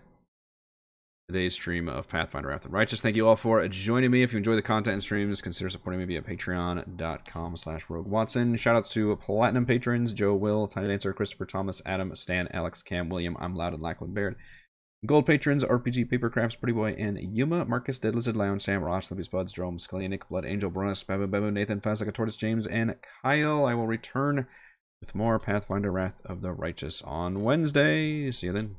today's stream of Pathfinder Wrath of the Righteous. Thank you all for joining me. If you enjoy the content and streams, consider supporting me via patreon.com/RogueWatson. Shoutouts to Platinum patrons, Joe, Will, Tiny Dancer, Christopher, Thomas, Adam, Stan, Alex, Cam, William, I'm Loud, and Lackland Baird. Gold patrons, RPG, Papercrafts, Pretty Boy, and Yuma, Marcus, Dead Lizard, Lion, Sam, Ross, Libby Spuds, Jerome, Scully, Nick, Blood, Angel, Brunus, Babu, Babu, Nathan, Fast Like a Tortoise, James, and Kyle. I will return with more Pathfinder Wrath of the Righteous on Wednesday. See you then.